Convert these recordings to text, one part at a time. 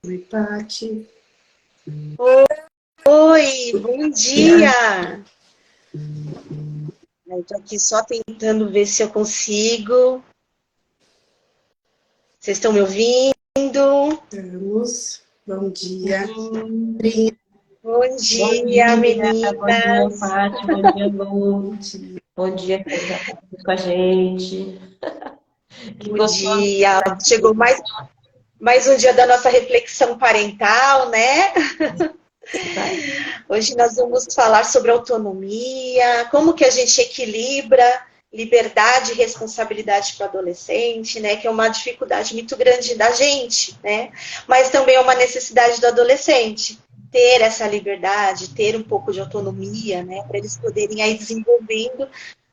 Oi, Paty. Oi, bom dia! Eu tô aqui só tentando ver se eu consigo. Vocês estão me ouvindo? Estamos. Bom dia. Sim. Pri, Bom Bom dia, dia, bom dia, meninas! Paty, bom dia, bom Lu. dia. Bom dia, quem já está aqui com a gente. Que Bom gostoso. dia! Chegou mais um dia da nossa reflexão parental, né? Tá? Hoje nós vamos falar sobre autonomia, como que a gente equilibra liberdade e responsabilidade para o adolescente, né? Que é uma dificuldade muito grande da gente, né? Mas também é uma necessidade do adolescente ter essa liberdade, ter um pouco de autonomia, né? Para eles poderem aí desenvolvendo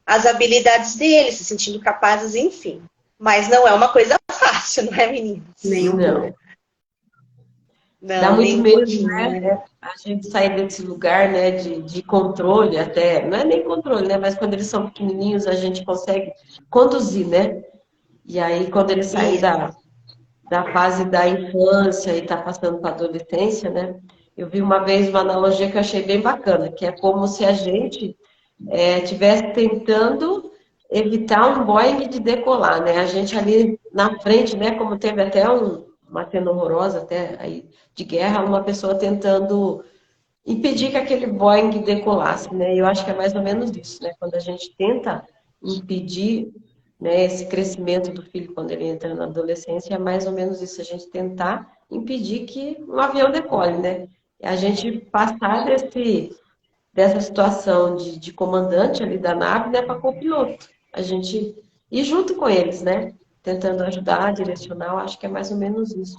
as habilidades deles, se sentindo capazes, enfim. Mas não é uma coisa fácil, não é, meninas? Nem um pouco. Não, dá Não, muito nem um medo, pouquinho, né? né? A gente sair desse lugar, né, de controle até. Não é nem controle, né? Mas quando eles são pequenininhos, a gente consegue conduzir, né? E aí, quando eles saem Isso. da fase da infância e tá passando para a adolescência, né? Eu vi uma vez uma analogia que eu achei bem bacana, que é como se a gente estivesse tentando evitar um Boeing de decolar, né? A gente ali na frente, né? Como teve até uma cena horrorosa até aí de guerra, uma pessoa tentando impedir que aquele Boeing decolasse, né? E eu acho que é mais ou menos isso, né? Quando a gente tenta impedir, né, esse crescimento do filho quando ele entra na adolescência, é mais ou menos isso, a gente tentar impedir que um avião decole, né? A gente passar dessa situação de comandante ali da nave, né, para copiloto. A gente ir junto com eles, né? Tentando ajudar, direcionar, eu acho que é mais ou menos isso.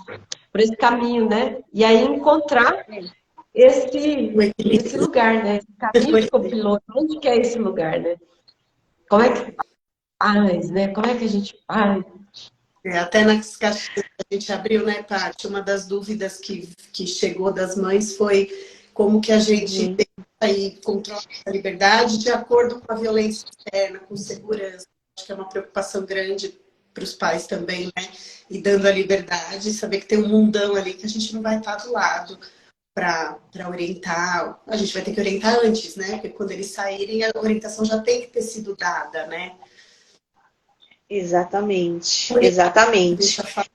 Por esse caminho, né? E aí encontrar O esse equilíbrio. lugar, né? Esse caminho de copiloto, onde que é esse lugar, né? Como é que faz, né? Como é que a gente faz? Até nas caixinhas que a gente abriu, né, Paty? Uma das dúvidas que chegou das mães foi como que a gente Uhum. tem aí controla a liberdade de acordo com a violência externa, com segurança. Acho que é uma preocupação grande para os pais também, né? E dando a liberdade, saber que tem um mundão ali que a gente não vai estar do lado para orientar. A gente vai ter que orientar antes, né? Porque quando eles saírem, a orientação já tem que ter sido dada, né? Exatamente, Deixa exatamente. eu falar.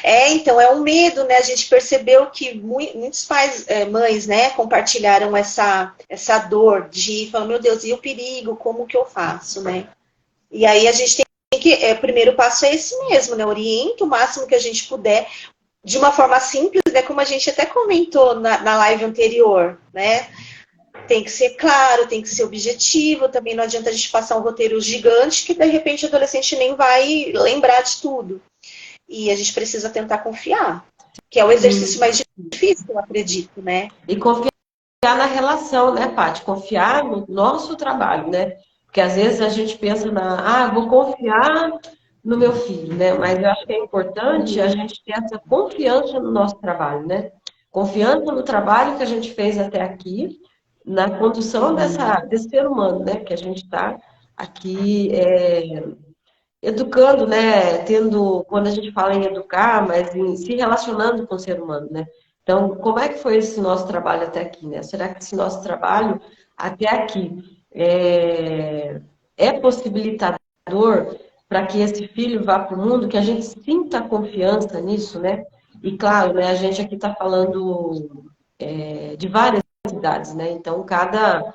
Então, é um medo, né? A gente percebeu que muitos pais, mães, né, compartilharam essa dor de falar, meu Deus, e o perigo, como que eu faço, né? E aí a gente tem que, o primeiro passo é esse mesmo, né? Orienta o máximo que a gente puder, de uma forma simples, né? Como a gente até comentou na live anterior, né? Tem que ser claro, tem que ser objetivo, também não adianta a gente passar um roteiro gigante que de repente o adolescente nem vai lembrar de tudo. E a gente precisa tentar confiar, que é o exercício Sim. mais difícil, eu acredito, né? E confiar na relação, né, Paty? Confiar no nosso trabalho, né? Porque às vezes a gente pensa vou confiar no meu filho, né? Mas eu acho que é importante a gente ter essa confiança no nosso trabalho, né? Confiança no trabalho que a gente fez até aqui, na condução desse ser humano, né? Que a gente está aqui educando, né? Tendo, quando a gente fala em educar, mas em se relacionando com o ser humano, né? Então, como é que foi esse nosso trabalho até aqui, né? Será que esse nosso trabalho até aqui é possibilitador para que esse filho vá para o mundo, que a gente sinta confiança nisso, né? E claro, né? A gente aqui está falando de várias idades, né? Então, cada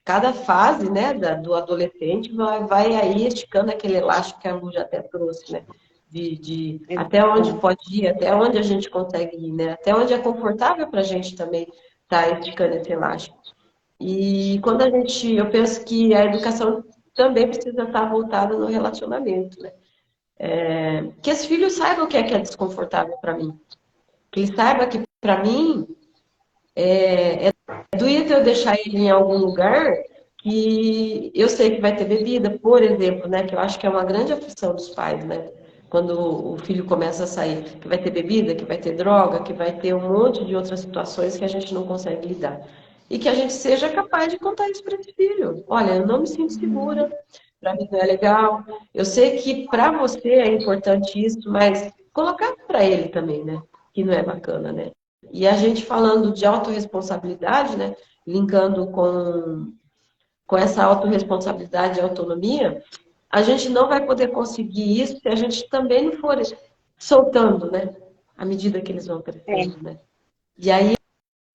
cada fase, né, do adolescente vai aí esticando aquele elástico que a Lu já até trouxe, né? De até onde pode ir, até onde a gente consegue ir, né? Até onde é confortável para a gente também estar esticando esse elástico. E quando eu penso que a educação também precisa estar voltada no relacionamento, né? Que esse filho saiba o que é desconfortável para mim. Que ele saiba que, para mim, doído eu deixar ele em algum lugar que eu sei que vai ter bebida, por exemplo, né? Que eu acho que é uma grande aflição dos pais, né? Quando o filho começa a sair, que vai ter bebida, que vai ter droga, que vai ter um monte de outras situações que a gente não consegue lidar. E que a gente seja capaz de contar isso para esse filho. Olha, eu não me sinto segura, para mim não é legal. Eu sei que para você é importante isso, mas colocar para ele também, né? Que não é bacana, né? E a gente falando de autorresponsabilidade, né? Linkando com essa autorresponsabilidade e autonomia, a gente não vai poder conseguir isso se a gente também não for soltando, né? À medida que eles vão crescendo, né? E aí,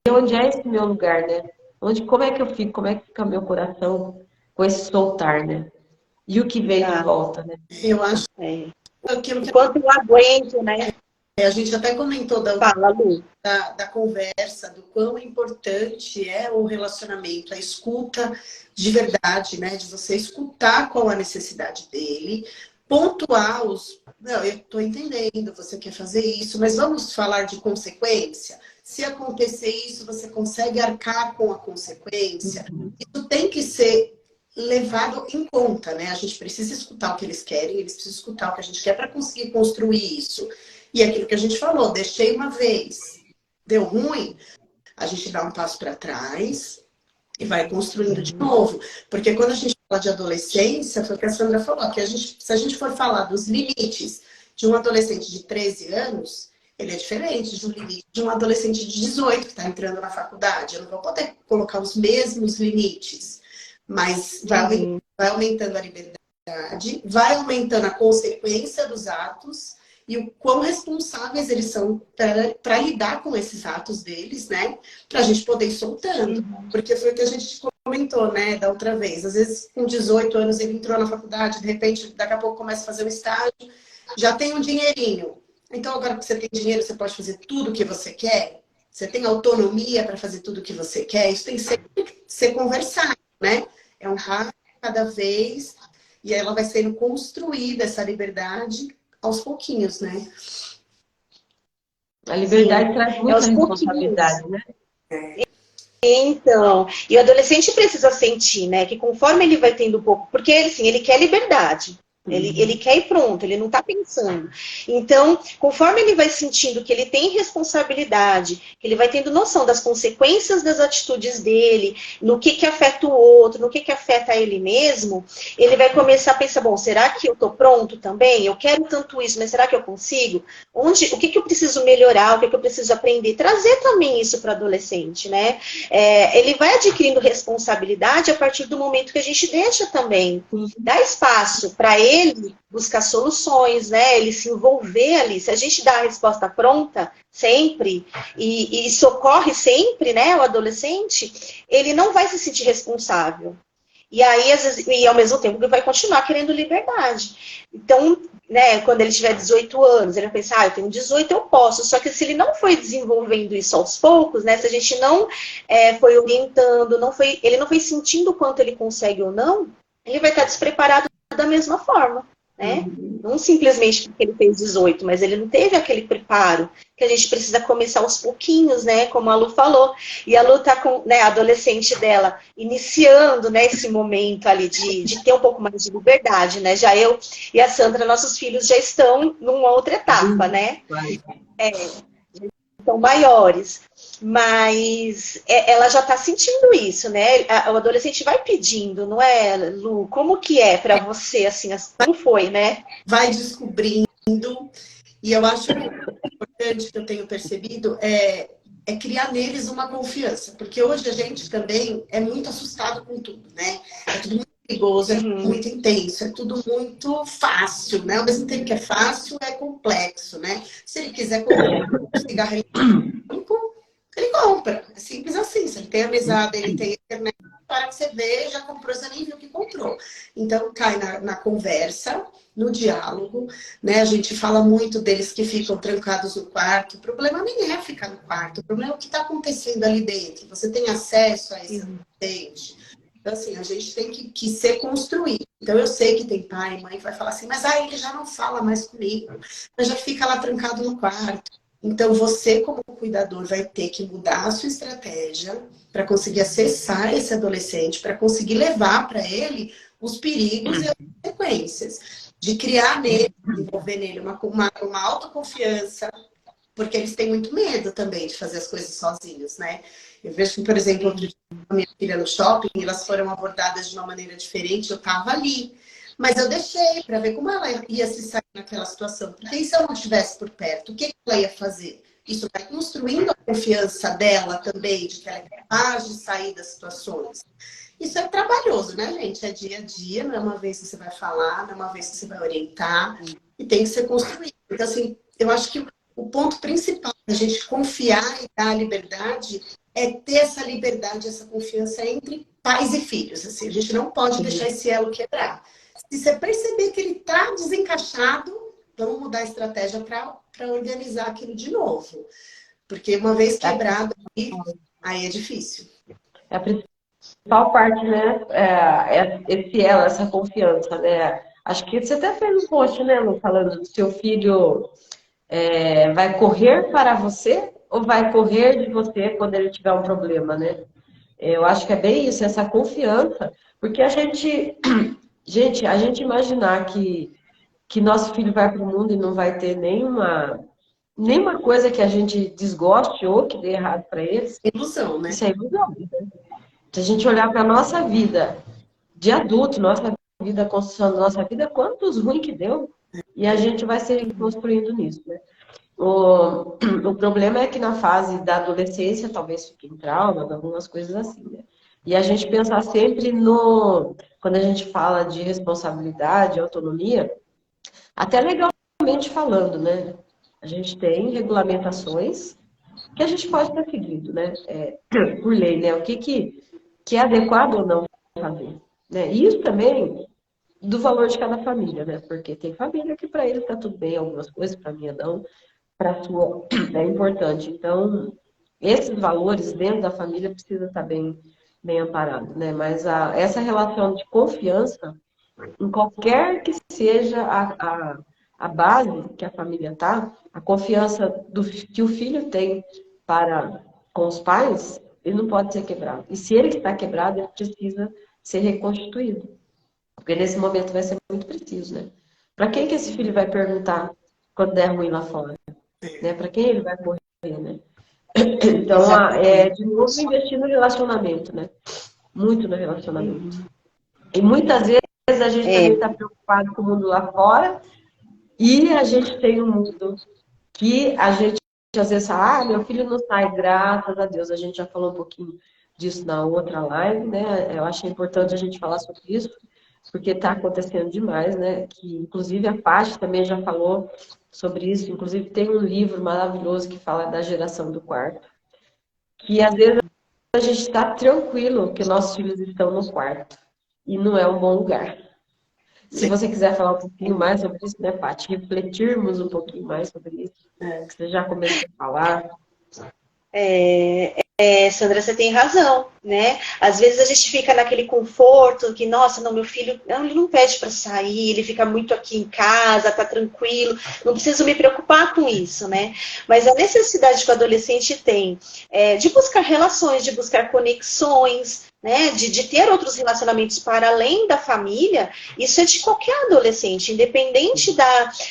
onde é esse meu lugar, né? Como é que eu fico? Como é que fica meu coração com esse soltar, né? E o que vem de volta, né? Eu acho É. aquilo que Enquanto eu aguento, né? a gente até comentou Fala, Lu. da conversa, do quão importante é o relacionamento, a escuta de verdade, né? De você escutar qual a necessidade dele, pontuar os. Não, eu estou entendendo, você quer fazer isso, mas vamos falar de consequência? Se acontecer isso, você consegue arcar com a consequência? Isso tem que ser levado em conta, né? A gente precisa escutar o que eles querem, eles precisam escutar o que a gente quer para conseguir construir isso. E aquilo que a gente falou, deixei uma vez, deu ruim, a gente dá um passo para trás e vai construindo de novo. Porque quando a gente fala de adolescência, foi o que a Sandra falou, que se a gente for falar dos limites de um adolescente de 13 anos, ele é diferente do limite de um adolescente de 18 que está entrando na faculdade. Eu não vou poder colocar os mesmos limites, mas vai aumentando a liberdade, vai aumentando a consequência dos atos e o quão responsáveis eles são para lidar com esses atos deles, né? Para a gente poder ir soltando. Porque foi o que a gente comentou, né, da outra vez. Às vezes, com 18 anos, ele entrou na faculdade, de repente, daqui a pouco começa a fazer um estágio, já tem um dinheirinho. Então, agora que você tem dinheiro, você pode fazer tudo o que você quer? Você tem autonomia para fazer tudo o que você quer? Isso tem que ser conversado, né? É um passo cada vez, e ela vai sendo construída, essa liberdade, aos pouquinhos, né? A liberdade traz muita responsabilidade, né? Então, e o adolescente precisa sentir, né, que conforme ele vai tendo um pouco, porque assim, ele quer liberdade. Ele quer ir pronto, ele não está pensando. Então, conforme ele vai sentindo que ele tem responsabilidade, que ele vai tendo noção das consequências das atitudes dele, no que afeta o outro, no que afeta ele mesmo, ele vai começar a pensar, bom, será que eu estou pronto também? Eu quero tanto isso, mas será que eu consigo? O que eu preciso melhorar? O que eu preciso aprender? Trazer também isso para o adolescente, né? Ele vai adquirindo responsabilidade a partir do momento que a gente deixa também, dá espaço para ele buscar soluções, né? Ele se envolver ali. Se a gente dá a resposta pronta sempre e socorre sempre, né, o adolescente, ele não vai se sentir responsável. E aí, às vezes, e ao mesmo tempo, ele vai continuar querendo liberdade. Então, né, quando ele tiver 18 anos, ele vai pensar, eu tenho 18, eu posso. Só que se ele não foi desenvolvendo isso aos poucos, né, se a gente não foi orientando, ele não foi sentindo o quanto ele consegue ou não, ele vai estar despreparado da mesma forma, né? Não simplesmente porque ele fez 18, mas ele não teve aquele preparo que a gente precisa começar aos pouquinhos, né? Como a Lu falou. E a Lu tá com, né, a adolescente dela iniciando, né, esse momento ali de ter um pouco mais de liberdade, né? Já eu e a Sandra, nossos filhos já estão numa outra etapa, né? São maiores. Mas ela já está sentindo isso, né? O adolescente vai pedindo, não é, Lu? Como que é para você, assim, como foi, né? Vai descobrindo, e eu acho que o importante que eu tenho percebido é criar neles uma confiança, porque hoje a gente também é muito assustado com tudo, né? É tudo muito perigoso, é tudo muito intenso, é tudo muito fácil, né? Ao mesmo tempo que é fácil, é complexo, né? Se ele quiser comprar um cigarro eletrônico, ele compra. É simples assim. Se ele tem a mesada, ele tem a internet, para que você vê, já comprou, você nem viu que comprou. Então, cai na conversa, no diálogo, né? A gente fala muito deles que ficam trancados no quarto. O problema nem é ficar no quarto, o problema é o que está acontecendo ali dentro. Você tem acesso a esse ambiente. Então, assim, a gente tem que ser construído. Então, eu sei que tem pai e mãe que vai falar assim, mas ele já não fala mais comigo, mas já fica lá trancado no quarto. Então, você, como cuidador, vai ter que mudar a sua estratégia para conseguir acessar esse adolescente, para conseguir levar para ele os perigos e as consequências. De criar nele, desenvolver nele uma autoconfiança, porque eles têm muito medo também de fazer as coisas sozinhos, né? Eu vejo que, por exemplo, outro dia, a minha filha no shopping, elas foram abordadas de uma maneira diferente, eu estava ali. Mas eu deixei para ver como ela ia se sair naquela situação. Porque e se eu não estivesse por perto, o que ela ia fazer? Isso vai construindo a confiança dela também, de que ela é capaz de sair das situações. Isso é trabalhoso, né, gente? É dia a dia, não é uma vez que você vai falar, não é uma vez que você vai orientar, e tem que ser construído. Então, assim, eu acho que o ponto principal da gente confiar e dar liberdade é ter essa liberdade, essa confiança entre pais e filhos. Assim, a gente não pode deixar esse elo quebrar. Se você perceber que ele está desencaixado, vamos mudar a estratégia para organizar aquilo de novo. Porque uma vez quebrado, aí é difícil. É a principal parte, né? Esse elo, essa confiança, né? Acho que você até fez um post, né, Lu, falando do seu filho vai correr para você ou vai correr de você quando ele tiver um problema, né? Eu acho que é bem isso, essa confiança, porque a gente imaginar que nosso filho vai para o mundo e não vai ter nenhuma coisa que a gente desgoste ou que dê errado para eles, Ilusão, né? isso é ilusão. Se a gente olhar para a nossa vida de adulto, nossa vida, a construção da nossa vida, quantos ruins que deu, e a gente vai se construindo nisso, né? O problema é que na fase da adolescência talvez fique em trauma, algumas coisas assim, né? E a gente pensar sempre quando a gente fala de responsabilidade, autonomia, até legalmente falando, né? A gente tem regulamentações que a gente pode ter seguido, né? Por lei, né? O que é adequado ou não fazer, né? E isso também do valor de cada família, né? Porque tem família que para ele tá tudo bem, algumas coisas, para mim não, para a sua é importante. Então, esses valores dentro da família precisa estar bem amparado, né? Mas essa relação de confiança, em qualquer que seja a base que a família tá, a confiança que o filho tem com os pais, ele não pode ser quebrado. E se ele está quebrado, ele precisa ser reconstituído. Porque nesse momento vai ser muito preciso, né? Para quem que esse filho vai perguntar quando der ruim lá fora? Né? Para quem ele vai correr, né? Então, de novo, investir no relacionamento, né? Muito no relacionamento. E muitas vezes a gente também está preocupado com o mundo lá fora e a gente tem um mundo que a gente às vezes fala, meu filho não sai, graças a Deus. A gente já falou um pouquinho disso na outra live, né? Eu achei importante a gente falar sobre isso, porque está acontecendo demais, né? Que, inclusive, a Paty também já falou sobre isso. Inclusive, tem um livro maravilhoso que fala da geração do quarto. Que, às vezes, a gente está tranquilo que nossos filhos estão no quarto. E não é um bom lugar. Se você quiser falar um pouquinho mais sobre isso, né, Paty? Refletirmos um pouquinho mais sobre isso. Que você já começou a falar. Sandra, você tem razão, né? Às vezes a gente fica naquele conforto que, nossa, não, meu filho, ele não pede para sair, ele fica muito aqui em casa, tá tranquilo, não preciso me preocupar com isso, né? Mas a necessidade que o adolescente tem de buscar relações, de buscar conexões, né? De ter outros relacionamentos para além da família, isso é de qualquer adolescente, independente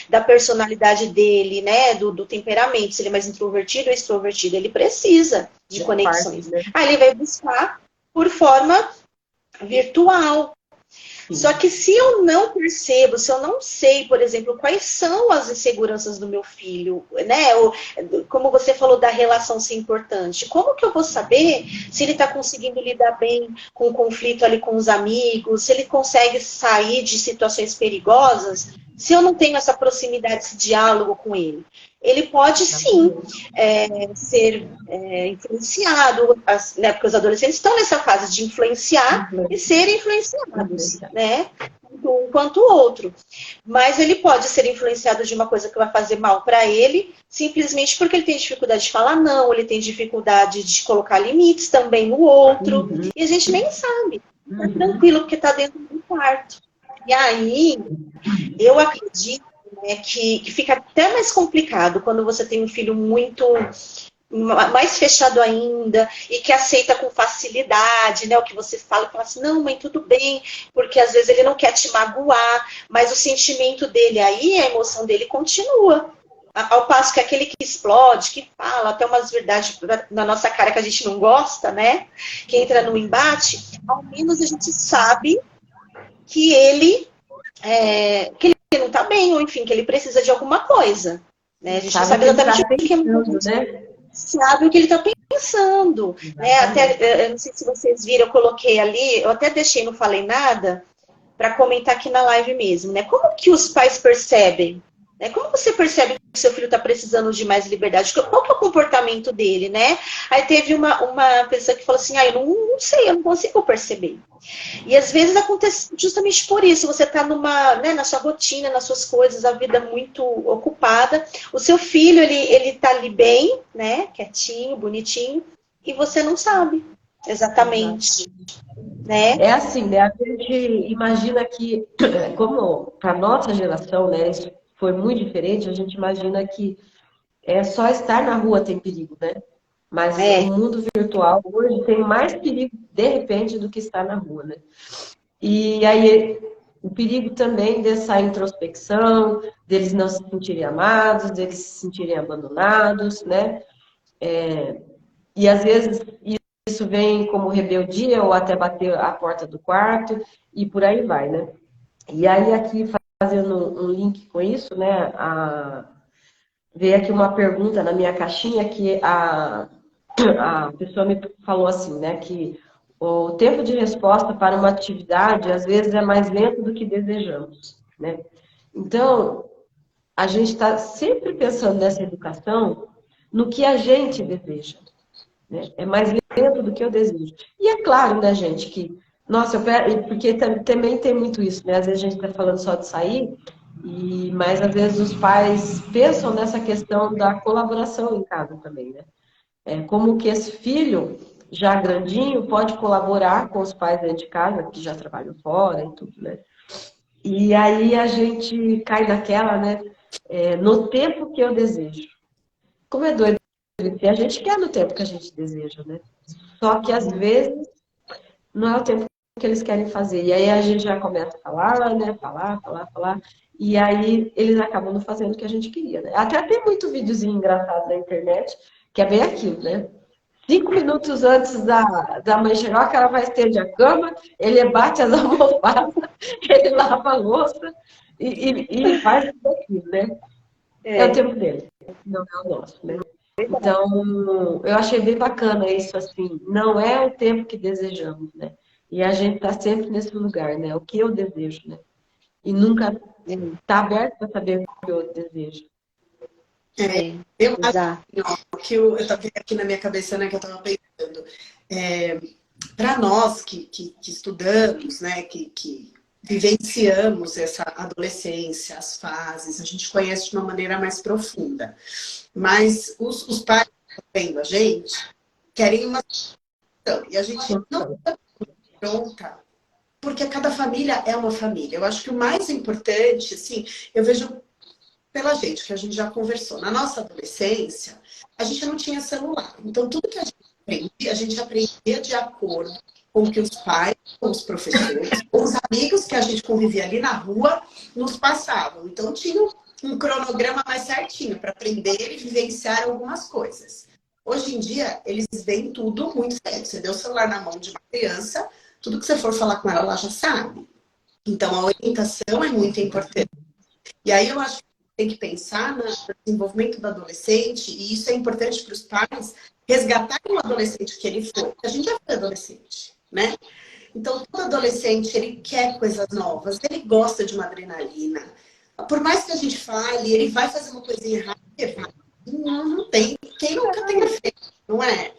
da personalidade dele, né? Do temperamento, se ele é mais introvertido ou extrovertido, ele precisa de conexões. Né? Aí ele vai buscar por forma virtual. Sim. Só que se eu não percebo, se eu não sei, por exemplo, quais são as inseguranças do meu filho, né? Ou, como você falou da relação ser importante, como que eu vou saber se ele está conseguindo lidar bem com o conflito ali com os amigos, se ele consegue sair de situações perigosas, se eu não tenho essa proximidade, esse diálogo com ele? Ele pode sim ser influenciado, né, porque os adolescentes estão nessa fase de influenciar e ser influenciados, né? Um quanto o outro. Mas ele pode ser influenciado de uma coisa que vai fazer mal para ele, simplesmente porque ele tem dificuldade de falar não, ele tem dificuldade de colocar limites também no outro, e a gente nem sabe. Tá tranquilo, porque tá dentro do quarto. E aí, eu acredito que fica até mais complicado quando você tem um filho muito mais fechado ainda e que aceita com facilidade, né, o que você fala assim, não, mãe, tudo bem, porque às vezes ele não quer te magoar, mas o sentimento dele aí, a emoção dele continua. Ao passo que aquele que explode, que fala até umas verdades na nossa cara que a gente não gosta, né, que entra no embate, ao menos a gente sabe que ele que ele não tá bem, ou enfim, que ele precisa de alguma coisa. Né? A gente não Sabe sabe o que ele exatamente está o que é pensando, né? sabe o que ele está pensando. Né? Até, eu não sei se vocês viram, eu coloquei ali, eu até deixei, não falei nada, para comentar aqui na live mesmo, né? Como que os pais percebem? Né? Como você percebe que seu filho está precisando de mais liberdade? Qual que é o comportamento dele, né? Aí teve uma pessoa que falou assim, eu não sei, eu não consigo perceber. E às vezes acontece justamente por isso, você está na sua rotina, nas suas coisas, a vida muito ocupada, o seu filho, ele tá ali bem, né, quietinho, bonitinho, e você não sabe exatamente, né? É assim, né? A gente imagina que, como para nossa geração, né, isso foi muito diferente, a gente imagina que é só estar na rua tem perigo, né? Mas o É, mundo virtual hoje tem mais perigo, de repente, do que estar na rua, né? E aí o perigo também dessa introspecção, deles não se sentirem amados, deles se sentirem abandonados, né? E às vezes isso vem como rebeldia ou até bater a porta do quarto e por aí vai, né? E aí aqui fazendo um link com isso, né? Veio aqui uma pergunta na minha caixinha que a pessoa me falou assim, né? Que o tempo de resposta para uma atividade às vezes é mais lento do que desejamos, né? Então, a gente está sempre pensando nessa educação no que a gente deseja, né? É mais lento do que eu desejo. E é claro, né, gente, que, nossa, porque também tem muito isso, né? Às vezes a gente está falando só de sair, mas às vezes os pais pensam nessa questão da colaboração em casa também, né? Como que esse filho, já grandinho, pode colaborar com os pais dentro de casa, que já trabalham fora e tudo, né? E aí a gente cai naquela, né? No tempo que eu desejo. Como é doido, a gente quer no tempo que a gente deseja, né? Só que às vezes não é o tempo que eles querem fazer. E aí a gente já começa a falar, né? Falar. E aí eles acabam não fazendo o que a gente queria, né? Até tem muito videozinho engraçado na internet, que é bem aquilo, né? 5 minutos antes da mãe chegar, que ela vai estender a cama, ele bate as almofadas, ele lava a louça e faz tudo aquilo, né? É o é, tempo dele, não é o nosso, né? Então, eu achei bem bacana isso, assim, não é o tempo que desejamos, né? E a gente está sempre nesse lugar, né? O que eu desejo, né? E nunca está aberto para saber o que eu desejo. Eu acho exato. que eu estava aqui na minha cabeça, né, que eu estava pensando. Para nós que estudamos, né, que vivenciamos essa adolescência, as fases, a gente conhece de uma maneira mais profunda. Mas os pais que estão vendo a gente querem uma solução. E a gente não está pronta, porque cada família é uma família. Eu acho que o mais importante, assim, eu vejo pela gente, que a gente já conversou. Na nossa adolescência, a gente não tinha celular. Então, tudo que a gente aprendia de acordo com o que os pais, com os professores, com os amigos que a gente convivia ali na rua, nos passavam. Então, tinha um cronograma mais certinho para aprender e vivenciar algumas coisas. Hoje em dia, eles veem tudo muito cedo. Você deu o celular na mão de uma criança, tudo que você for falar com ela, ela já sabe. Então, a orientação é muito importante. E aí eu acho que tem que pensar no desenvolvimento do adolescente, e isso é importante para os pais resgatarem o adolescente que ele foi. A gente já foi adolescente, né? Então, todo adolescente, ele quer coisas novas, ele gosta de uma adrenalina. Por mais que a gente fale, ele vai fazer uma coisinha errada, não tem. Quem nunca tem feito, não é?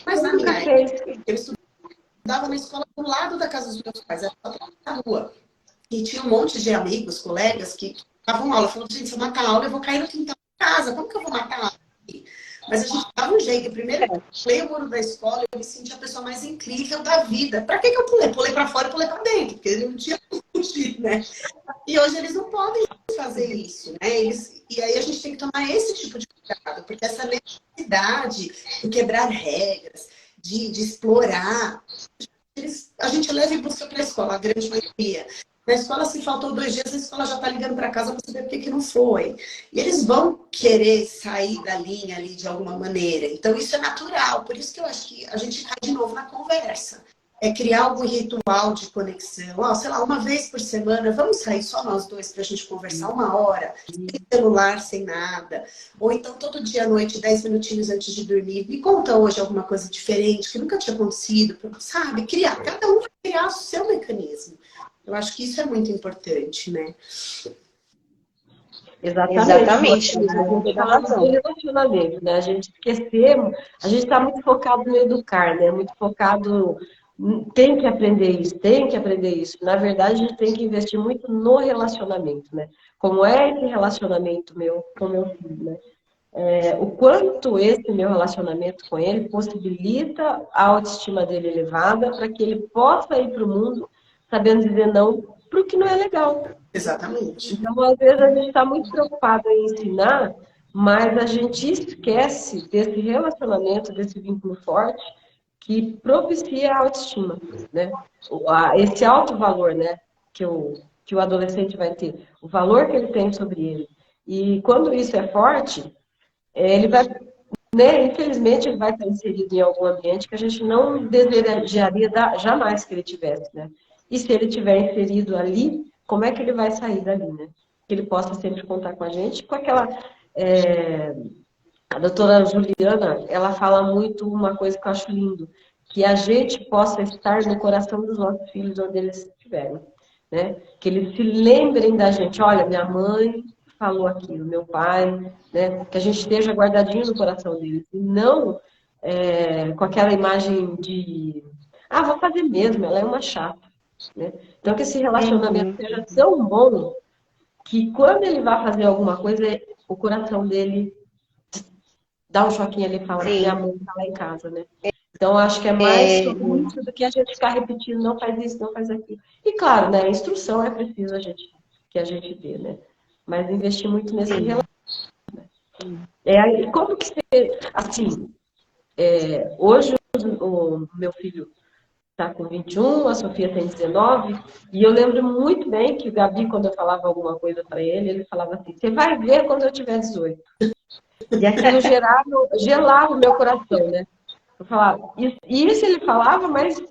Mas na minha época, eu estudava na escola do lado da casa dos meus pais, era na rua. E tinha um monte de amigos, colegas que davam aula. Falando, gente, se eu matar a aula, eu vou cair no quintal da casa. Como que eu vou matar a aula aqui? Mas a gente dava um jeito. Primeiro, eu pulei o muro da escola e eu me senti a pessoa mais incrível da vida. Pra que eu pulei? Pulei pra fora e pulei pra dentro, porque não tinha como fugir, né? E hoje eles não podem fazer isso, né? E aí a gente tem que tomar esse tipo de cuidado, porque essa necessidade de quebrar regras, de explorar, a gente leva e busca para a escola, a grande maioria. Na escola, se faltou 2 dias, a escola já está ligando para casa para saber por que não foi. E eles vão querer sair da linha ali de alguma maneira. Então, isso é natural. Por isso que eu acho que a gente cai de novo na conversa. É criar algum ritual de conexão. Ó, sei lá, uma vez por semana, vamos sair só nós dois para a gente conversar 1 hora, sem celular, sem nada. Ou então, todo dia à noite, 10 minutinhos antes de dormir, me conta hoje alguma coisa diferente que nunca tinha acontecido, sabe? Criar, cada um vai criar o seu mecanismo. Eu acho que isso é muito importante, né? Exatamente. Luísa, A tem gente toda a fala do razão. relacionamento, né? A gente esquecemos, a gente está muito focado no educar, né? Muito focado, tem que aprender isso, tem que aprender isso. Na verdade, a gente tem que investir muito no relacionamento, né? Como é esse relacionamento meu com meu filho, né? O quanto esse meu relacionamento com ele possibilita a autoestima dele elevada para que ele possa ir para o mundo sabendo dizer não para o que não é legal. Exatamente. Então, às vezes, a gente está muito preocupado em ensinar, mas a gente esquece desse relacionamento, desse vínculo forte que propicia a autoestima, né? Esse alto valor, né? Que o adolescente vai ter, o valor que ele tem sobre ele. E quando isso é forte, ele vai, né? Infelizmente, ele vai estar inserido em algum ambiente que a gente não desejaria jamais que ele tivesse, né? E se ele tiver inserido ali, como é que ele vai sair dali, né? Que ele possa sempre contar com a gente, com aquela... A doutora Juliana, ela fala muito uma coisa que eu acho lindo, que a gente possa estar no coração dos nossos filhos onde eles estiverem, né? Que eles se lembrem da gente, olha, minha mãe falou aquilo, meu pai, né? Que a gente esteja guardadinho no coração deles, e não com aquela imagem de, vou fazer mesmo, ela é uma chata, né? Então, que esse relacionamento Uhum. seja tão bom que quando ele vai fazer alguma coisa, o coração dele dá um choquinho ali e fala, minha Sim. mãe está lá em casa, né? Então, acho que é mais sobre isso do que a gente ficar repetindo, não faz isso, não faz aquilo. E claro, né, a instrução é preciso que a gente dê, né? Mas investir muito nesse Sim. relacionamento. E como que você, assim, hoje o meu filho está com 21, a Sofia tem 19, e eu lembro muito bem que o Gabi, quando eu falava alguma coisa para ele, ele falava assim, você vai ver quando eu tiver 18. E aquilo gelava o meu coração, né? Eu falava, e isso ele falava, mas,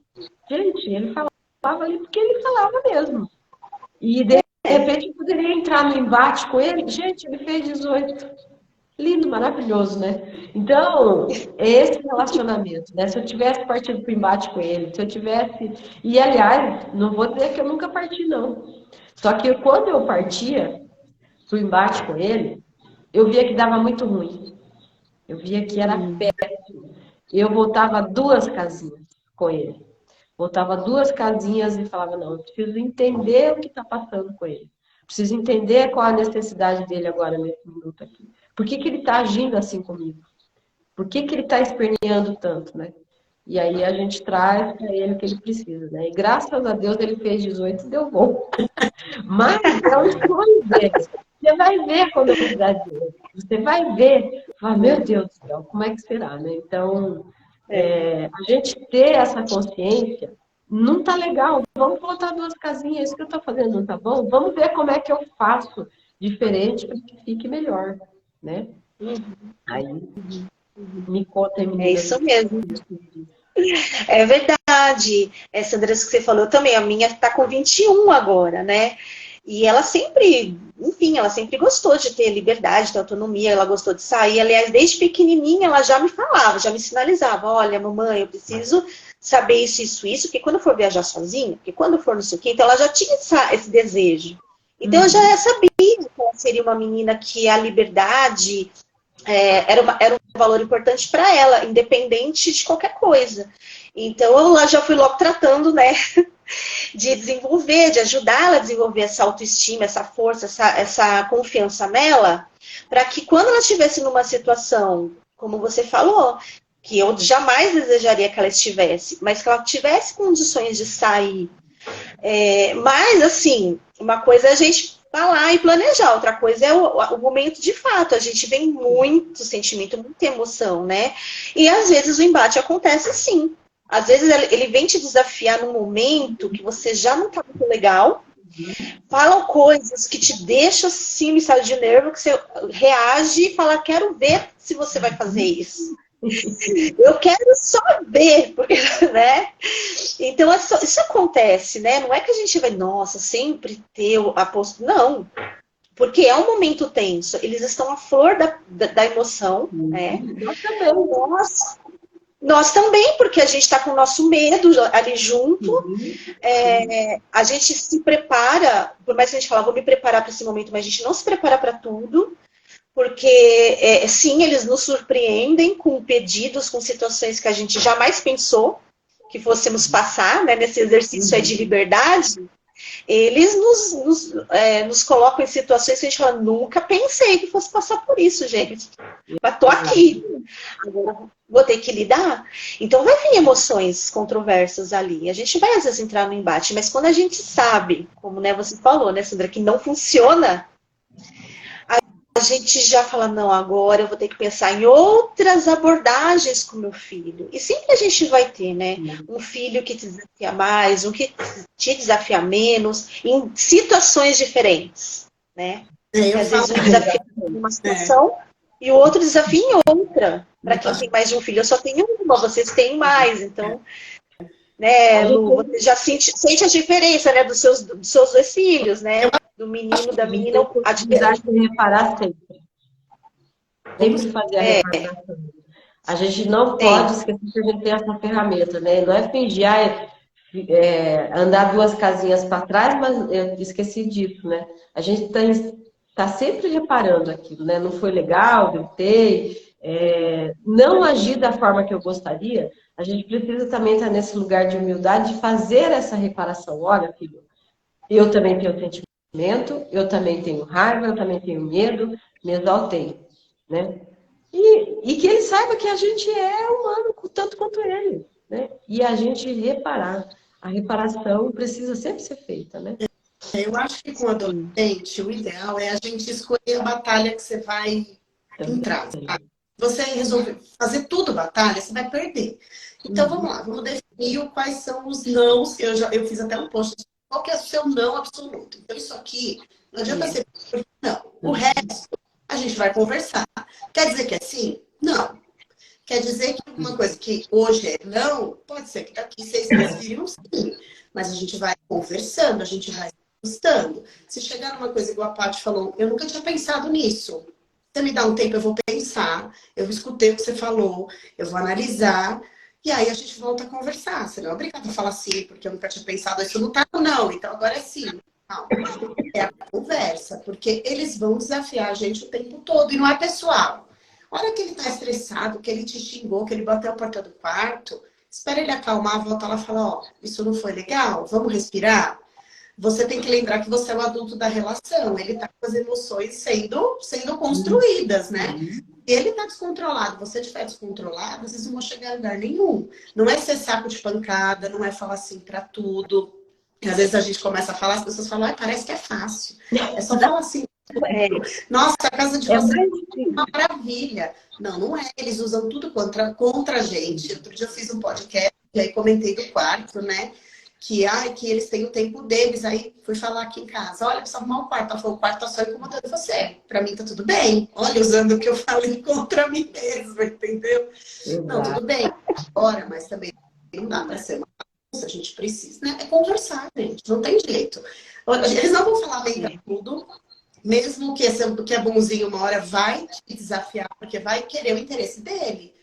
gente, ele falava ali porque ele falava mesmo. E de repente eu poderia entrar no embate com ele, gente, ele fez 18. Lindo, maravilhoso, né? Então, é esse relacionamento, né? Se eu tivesse partido para o embate com ele, se eu tivesse. E, aliás, não vou dizer que eu nunca parti, não. Só que quando eu partia para o embate com ele, eu via que dava muito ruim. Eu via que era péssimo. Eu voltava 2 casinhas com ele. Voltava 2 casinhas e falava, não, eu preciso entender o que está passando com ele. Preciso entender qual a necessidade dele agora nesse minuto aqui. Por que que ele está agindo assim comigo? Por que que ele está esperneando tanto, né? E aí a gente traz para ele o que ele precisa, né? E graças a Deus ele fez 18 e deu bom. Mas é o sonho dele. Você vai ver quando eu fizer 18. Você vai ver. Fala, meu Deus do céu, como é que será, né? Então, a gente ter essa consciência não tá legal. Vamos botar 2 casinhas. Isso que eu estou fazendo não tá bom? Vamos ver como é que eu faço diferente para que fique melhor, né? Aí, me conta, É menina. isso mesmo. É verdade. Essa Andressa que você falou também, a minha está com 21 agora, né? E ela sempre, enfim, ela sempre gostou de ter liberdade, ter autonomia, ela gostou de sair. Aliás, desde pequenininha ela já me falava, já me sinalizava, olha, mamãe, eu preciso saber isso, porque quando eu for viajar sozinha, porque quando eu for não sei o quê, então ela já tinha esse desejo. Então eu já sabia que ela seria uma menina que a liberdade era um valor importante para ela, independente de qualquer coisa. Então eu já fui logo tratando, né, de desenvolver, de ajudar ela a desenvolver essa autoestima, essa força, essa confiança nela, para que quando ela estivesse numa situação, como você falou, que eu jamais desejaria que ela estivesse, mas que ela tivesse condições de sair. Mas, assim, uma coisa é a gente falar e planejar, outra coisa é o momento de fato. A gente vem muito sentimento, muita emoção, né? E às vezes o embate acontece sim. Às vezes ele vem te desafiar num momento que você já não tá muito legal, falam coisas que te deixam assim, um estado de nervo, que você reage e fala, quero ver se você vai fazer isso. Eu quero só ver, porque, né? Então, isso acontece, né? Não é que a gente vai, nossa, sempre ter a postura. Não, porque é um momento tenso. Eles estão à flor da emoção, né? Nós também. Nós também, porque a gente está com o nosso medo ali junto. A gente se prepara, por mais que a gente fala, vou me preparar para esse momento, mas a gente não se prepara para tudo. Porque, sim, eles nos surpreendem com pedidos, com situações que a gente jamais pensou que fôssemos passar, né, nesse exercício aí de liberdade. Eles nos colocam em situações que a gente fala, nunca pensei que fosse passar por isso, gente. Mas tô aqui. Agora vou ter que lidar. Então vai vir emoções controversas ali. A gente vai, às vezes, entrar no embate, mas quando a gente sabe, como, né, você falou, né, Sandra, que não funciona, a gente já fala, não, agora eu vou ter que pensar em outras abordagens com meu filho. E sempre a gente vai ter, né? Um filho que te desafia mais, um que te desafia menos, em situações diferentes, né? Às vezes um desafia em uma situação e o outro desafia em outra. Para quem tem mais de um filho, eu só tenho uma, vocês têm mais, então... Né, Lu, você já sente a diferença, né, dos seus dois filhos, né? Do menino, da menina, a atividade de reparar sempre. Sempre fazer a reparação. A gente não pode esquecer que a gente tem essa ferramenta, né? Não é fingir, andar 2 casinhas para trás, mas eu esqueci disso, né? A gente tá sempre reparando aquilo, né? Não foi legal, gritei, não agir da forma que eu gostaria. A gente precisa também estar nesse lugar de humildade de fazer essa reparação. Olha, filho, eu também tenho sentimento, eu também tenho raiva, eu também tenho medo, me exaltei, né? E que ele saiba que a gente é humano, tanto quanto ele, né? E a gente reparar. A reparação precisa sempre ser feita, né? Eu acho que com adolescente, o ideal é a gente escolher a batalha que você vai entrar. Sabe? Você resolver fazer tudo batalha, você vai perder. Então, vamos lá, vamos definir quais são os nãos. Eu fiz até um post. Qual que é o seu não absoluto? Então, isso aqui, não adianta ser não. O resto, a gente vai conversar. Quer dizer que é sim? Não. Quer dizer que uma coisa que hoje é não, pode ser que daqui 6 meses vire um sim. Mas a gente vai conversando, a gente vai ajustando. Se chegar numa coisa igual a Paty falou, eu nunca tinha pensado nisso. Você me dá um tempo, eu vou pensar. Eu escutei o que você falou, eu vou analisar. E aí a gente volta a conversar. Você não é obrigado a falar sim, porque eu nunca tinha pensado isso. Não tá, não. Então agora é sim. Não. É a conversa, porque eles vão desafiar a gente o tempo todo. E não é pessoal. A hora que ele tá estressado, que ele te xingou, que ele bateu a porta do quarto, espera ele acalmar, volta lá e fala, ó, isso não foi legal, vamos respirar? Você tem que lembrar que você é o adulto da relação. Ele tá com as emoções sendo construídas, né? Se ele tá descontrolado, você estiver descontrolado, vocês não vão chegar a lugar nenhum. Não é ser saco de pancada, não é falar assim pra tudo. Às vezes a gente começa a falar, as pessoas falam, parece que é fácil. É só falar assim. Nossa, a casa de vocês é uma maravilha. Não, não é. Eles usam tudo contra a gente. Outro dia eu fiz um podcast e aí comentei do quarto, né? Que eles têm o tempo deles. Aí fui falar aqui em casa, olha, precisa arrumar o quarto. Ela falou, o quarto tá só incomodando você. Pra mim tá tudo bem. Olha, usando o que eu falei contra mim mesma, entendeu? Exato. Não, tudo bem. Agora, mas também não dá pra ser uma bagunça, a gente precisa, né? É conversar, gente. Não tem jeito. Eles não vão falar bem pra tudo. Mesmo que é bonzinho, uma hora vai te desafiar, porque vai querer o interesse dele.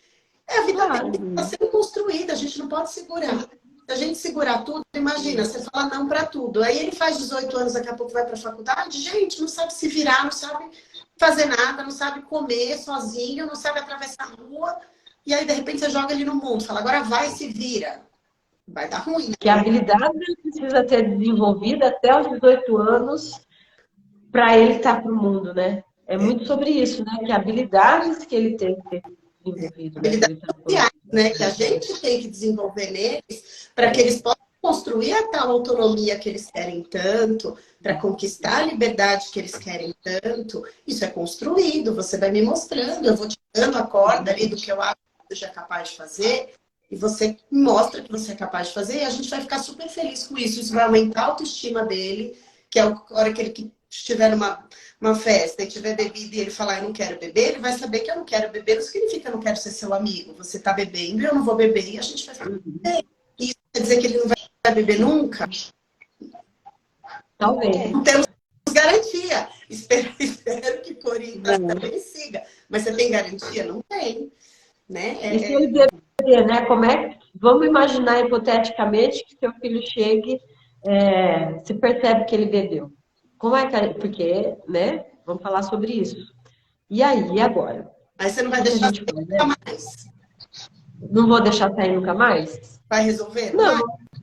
A vida dele está sendo construída, a gente não pode segurar. Se a gente segurar tudo, imagina, você fala não para tudo. Aí ele faz 18 anos, daqui a pouco vai para a faculdade, gente, não sabe se virar, não sabe fazer nada, não sabe comer sozinho, não sabe atravessar a rua. E aí, de repente, você joga ele no mundo, fala, agora vai e se vira. Vai dar ruim. Né? Que a habilidade ele precisa ter desenvolvida até os 18 anos para ele estar para o mundo, né? É muito sobre isso, né? Que habilidades que ele tem que ter desenvolvido. Habilidades sociais, né? Que a gente tem que desenvolver neles para que eles possam construir a tal autonomia que eles querem tanto, para conquistar a liberdade que eles querem tanto. Isso é construído, você vai me mostrando, eu vou te dando a corda ali do que eu acho que você é capaz de fazer, e você mostra que você é capaz de fazer, e a gente vai ficar super feliz com isso. Isso vai aumentar a autoestima dele, que é a hora que ele estiver uma festa e tiver bebida e ele falar eu não quero beber, ele vai saber que eu não quero beber, não significa eu não quero ser seu amigo. Você tá bebendo e eu não vou beber e a gente vai ficar bem. Isso quer dizer que ele não vai beber nunca? Talvez. Não temos garantia. Espero que por orientação ele siga. Mas você tem garantia? Não tem. Né? E se ele beber, né? Como é? Vamos imaginar hipoteticamente que seu filho chegue, se percebe que ele bebeu. Como é que... Porque, né? Vamos falar sobre isso. E aí, e agora? Aí você não vai deixar sair nunca mais. Não vou deixar sair nunca mais? Vai resolver? Não,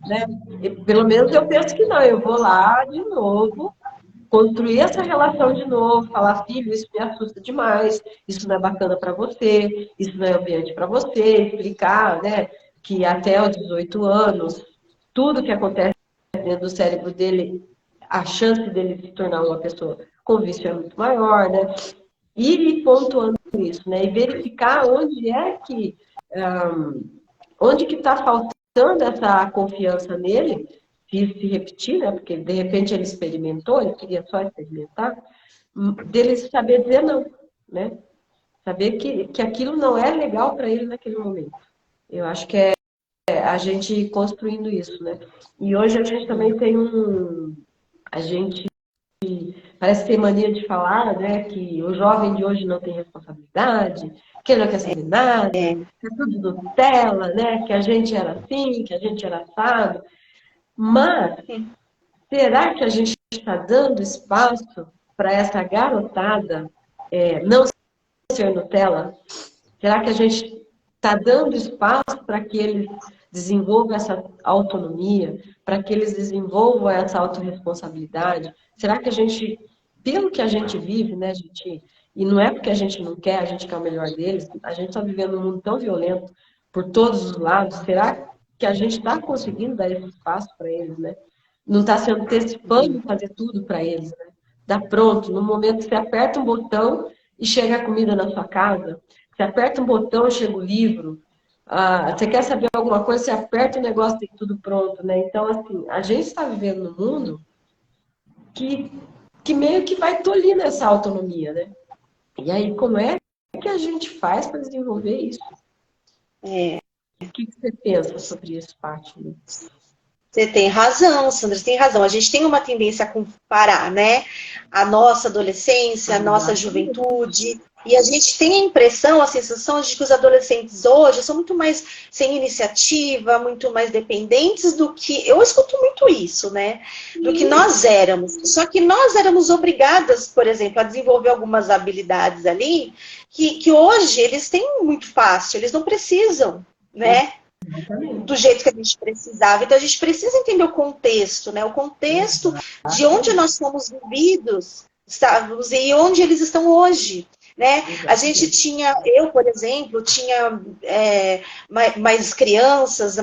né? Pelo menos eu penso que não. Eu vou lá de novo, construir essa relação de novo, falar, filho, isso me assusta demais, isso não é bacana para você, isso não é ambiente para você, explicar, né, que até os 18 anos, tudo que acontece dentro do cérebro dele, a chance dele se tornar uma pessoa com vício é muito maior, né? Ir pontuando isso, né? E verificar onde é que onde que está faltando essa confiança nele, se isso se repetir, né? Porque de repente ele experimentou, ele queria só experimentar, dele saber dizer não, né? Saber que aquilo não é legal para ele naquele momento. Eu acho que é a gente construindo isso, né? E hoje a gente também tem a gente parece ter mania de falar, né, que o jovem de hoje não tem responsabilidade, que ele não quer saber nada, que é tudo Nutella, né, que a gente era assim, que a gente era assado. Mas será que a gente está dando espaço para essa garotada não ser Nutella? Será que a gente está dando espaço para que eles desenvolvam essa autonomia, para que eles desenvolvam essa autorresponsabilidade? Será que a gente, pelo que a gente vive, né, gente, e não é porque a gente não quer, a gente quer o melhor deles, a gente está vivendo um mundo tão violento por todos os lados, será que a gente está conseguindo dar esse espaço para eles, né? Não está se antecipando fazer tudo para eles, né? Dá pronto, no momento que você aperta um botão e chega a comida na sua casa, você aperta um botão e chega o livro, você quer saber alguma coisa, você aperta o negócio e tem tudo pronto, né? Então, assim, a gente está vivendo num mundo que meio que vai tolhindo essa autonomia, né? E aí, como é que a gente faz para desenvolver isso? O que você pensa sobre isso, Paty? Você tem razão, Sandra, você tem razão. A gente tem uma tendência a comparar, né? A nossa adolescência, a nossa juventude. E a gente tem a impressão, a sensação de que os adolescentes hoje são muito mais sem iniciativa, muito mais dependentes do que... Eu escuto muito isso, né? Do que nós éramos. Só que nós éramos obrigadas, por exemplo, a desenvolver algumas habilidades ali que hoje eles têm muito fácil, eles não precisam, né? Do jeito que a gente precisava. Então a gente precisa entender o contexto, né? O contexto de onde nós fomos vividos, estávamos e onde eles estão hoje. Né? A gente tinha, eu, por exemplo, tinha mais crianças na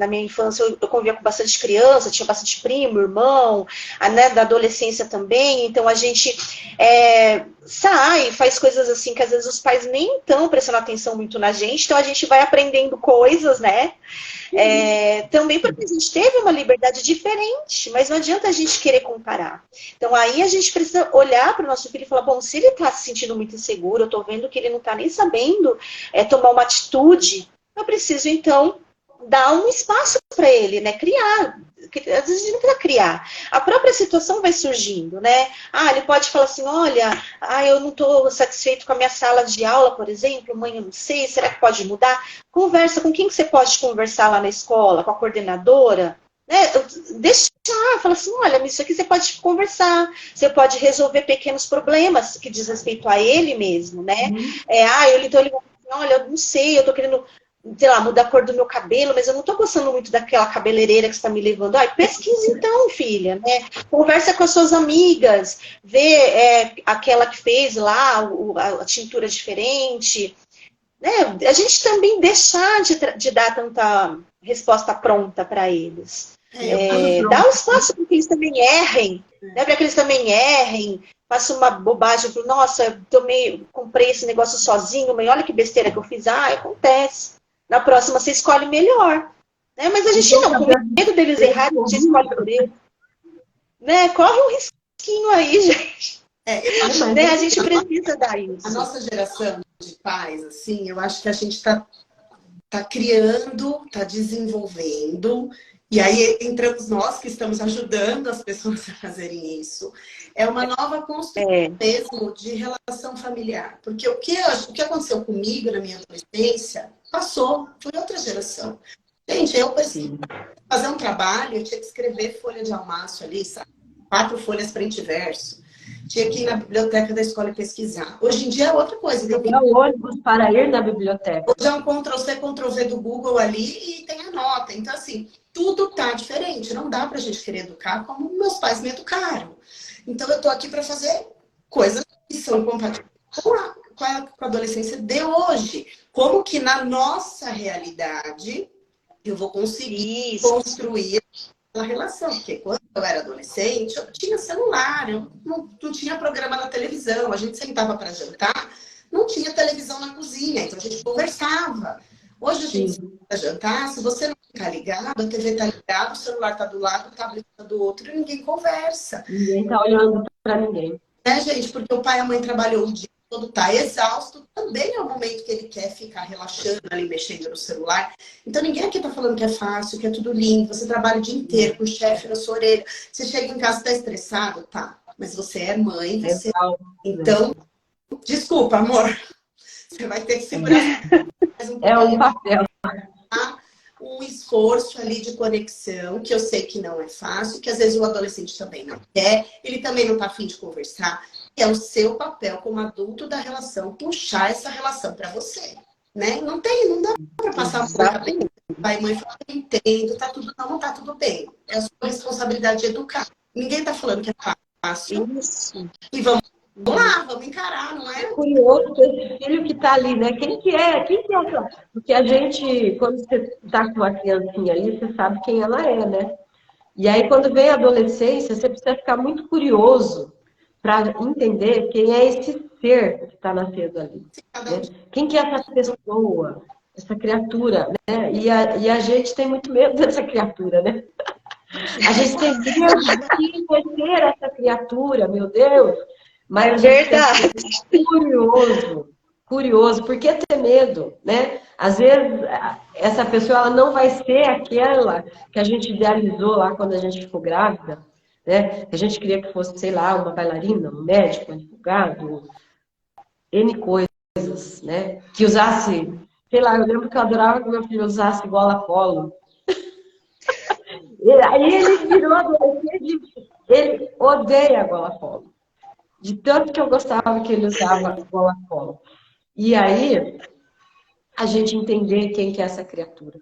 minha infância, eu convivia com bastante criança, tinha bastante primo, irmão, né, da adolescência também, então a gente sai, faz coisas assim que às vezes os pais nem estão prestando atenção muito na gente, então a gente vai aprendendo coisas, né? Também porque a gente teve uma liberdade diferente, mas não adianta a gente querer comparar. Então aí a gente precisa olhar para o nosso filho e falar, bom, se ele está se sentindo muito inseguro, eu estou vendo que ele não está nem sabendo tomar uma atitude, eu preciso então dar um espaço para ele, né? Criar. Às vezes a gente não precisa criar. A própria situação vai surgindo, né? Ele pode falar assim, olha, eu não estou satisfeito com a minha sala de aula, por exemplo, mãe, eu não sei, será que pode mudar? Conversa, com quem que você pode conversar lá na escola? Com a coordenadora? Né? Deixar, fala assim, olha, isso aqui você pode conversar, você pode resolver pequenos problemas que diz respeito a ele mesmo, né? Então ele vai falar, olha, eu não sei, eu tô querendo, sei lá, mudar a cor do meu cabelo, mas eu não tô gostando muito daquela cabeleireira que você tá me levando. Pesquisa então, filha, né? Conversa com as suas amigas, vê aquela que fez lá a tintura diferente, né? A gente também deixar de dar tanta resposta pronta para eles. Dá um espaço para que eles também errem, né? Para que eles também errem, façam uma bobagem, nossa, comprei esse negócio sozinho, mas olha que besteira que eu fiz. Acontece. Na próxima você escolhe melhor. Né? Mas a gente não, com medo deles errarem, a gente escolhe por eles. Né? Corre um risquinho aí, gente. Eu acho Mas Né? A gente precisa dar a isso. nossa geração de pais, assim, eu acho que a gente está criando, está desenvolvendo, e aí entramos nós que estamos ajudando as pessoas a fazerem isso. É uma nova construção É, mesmo de relação familiar. Porque o que aconteceu comigo na minha adolescência passou, foi outra geração. Gente, eu preciso sim. fazer um trabalho, eu tinha que escrever folha de almaço ali, sabe? 4 folhas frente e verso. Tinha que ir na biblioteca da escola e pesquisar. Hoje em dia é outra coisa. Então, Pegar o ônibus para ir na biblioteca. hoje é um Ctrl+C, Ctrl+V do Google ali e tem a nota. Então, assim, tudo tá diferente. Não dá pra gente querer educar como meus pais me educaram. Então, eu tô aqui para fazer coisas que são compatíveis com a adolescência de hoje. Como que na nossa realidade eu vou conseguir isso. construir aquela relação. Porque quando eu era adolescente, eu não tinha celular, eu não tinha programa na televisão. A gente sentava para jantar, não tinha televisão na cozinha, então a gente conversava. Hoje a gente senta para jantar, se você não ficar ligado, a TV está ligada, o celular está do lado, o tablet está do outro e ninguém conversa. Ninguém está olhando para ninguém. Né, gente? Porque o pai e a mãe trabalhou o dia todo, tá exausto, também é o momento que ele quer ficar relaxando ali, mexendo no celular. Então ninguém aqui tá falando que é fácil, que é tudo lindo, você trabalha o dia inteiro com o chefe na sua orelha, você chega em casa e tá estressado, tá, mas você é mãe, você... Então, desculpa, amor, você vai ter que segurar mais um É um pouquinho. papel. Um esforço ali de conexão, que eu sei que não é fácil, que às vezes o adolescente também não quer, ele também não está afim de conversar. É o seu papel como adulto da relação, puxar essa relação para você. Né? Não dá para passar a mão na cabeça. Pai e mãe falam, eu entendo, tá tudo, não tá tudo bem. É a sua responsabilidade de educar. Ninguém está falando que é fácil. Isso. E vamos lá, vamos encarar, não é? É curioso esse filho que está ali, né? Quem que é? Quem que é essa? Porque a gente, quando você está com uma criancinha ali, você sabe quem ela é, né? E aí, quando vem a adolescência, você precisa ficar muito curioso para entender quem é esse ser que está nascendo ali. Né? Quem que é essa pessoa, essa criatura, né? E a gente tem muito medo dessa criatura, né? A gente tem medo de conhecer essa criatura, meu Deus. Mas a gente Verdade. tem que ser curioso. Por que ter medo, né? Às vezes, essa pessoa ela não vai ser aquela que a gente idealizou lá quando a gente ficou grávida, né? A gente queria que fosse, sei lá, uma bailarina, um médico, um advogado, N coisas, né? Que usasse, sei lá, eu lembro que eu adorava que meu filho usasse gola polo. Aí ele virou adolescente, ele odeia gola polo. De tanto que eu gostava que ele usava gola polo. E aí, a gente entender quem que é essa criatura.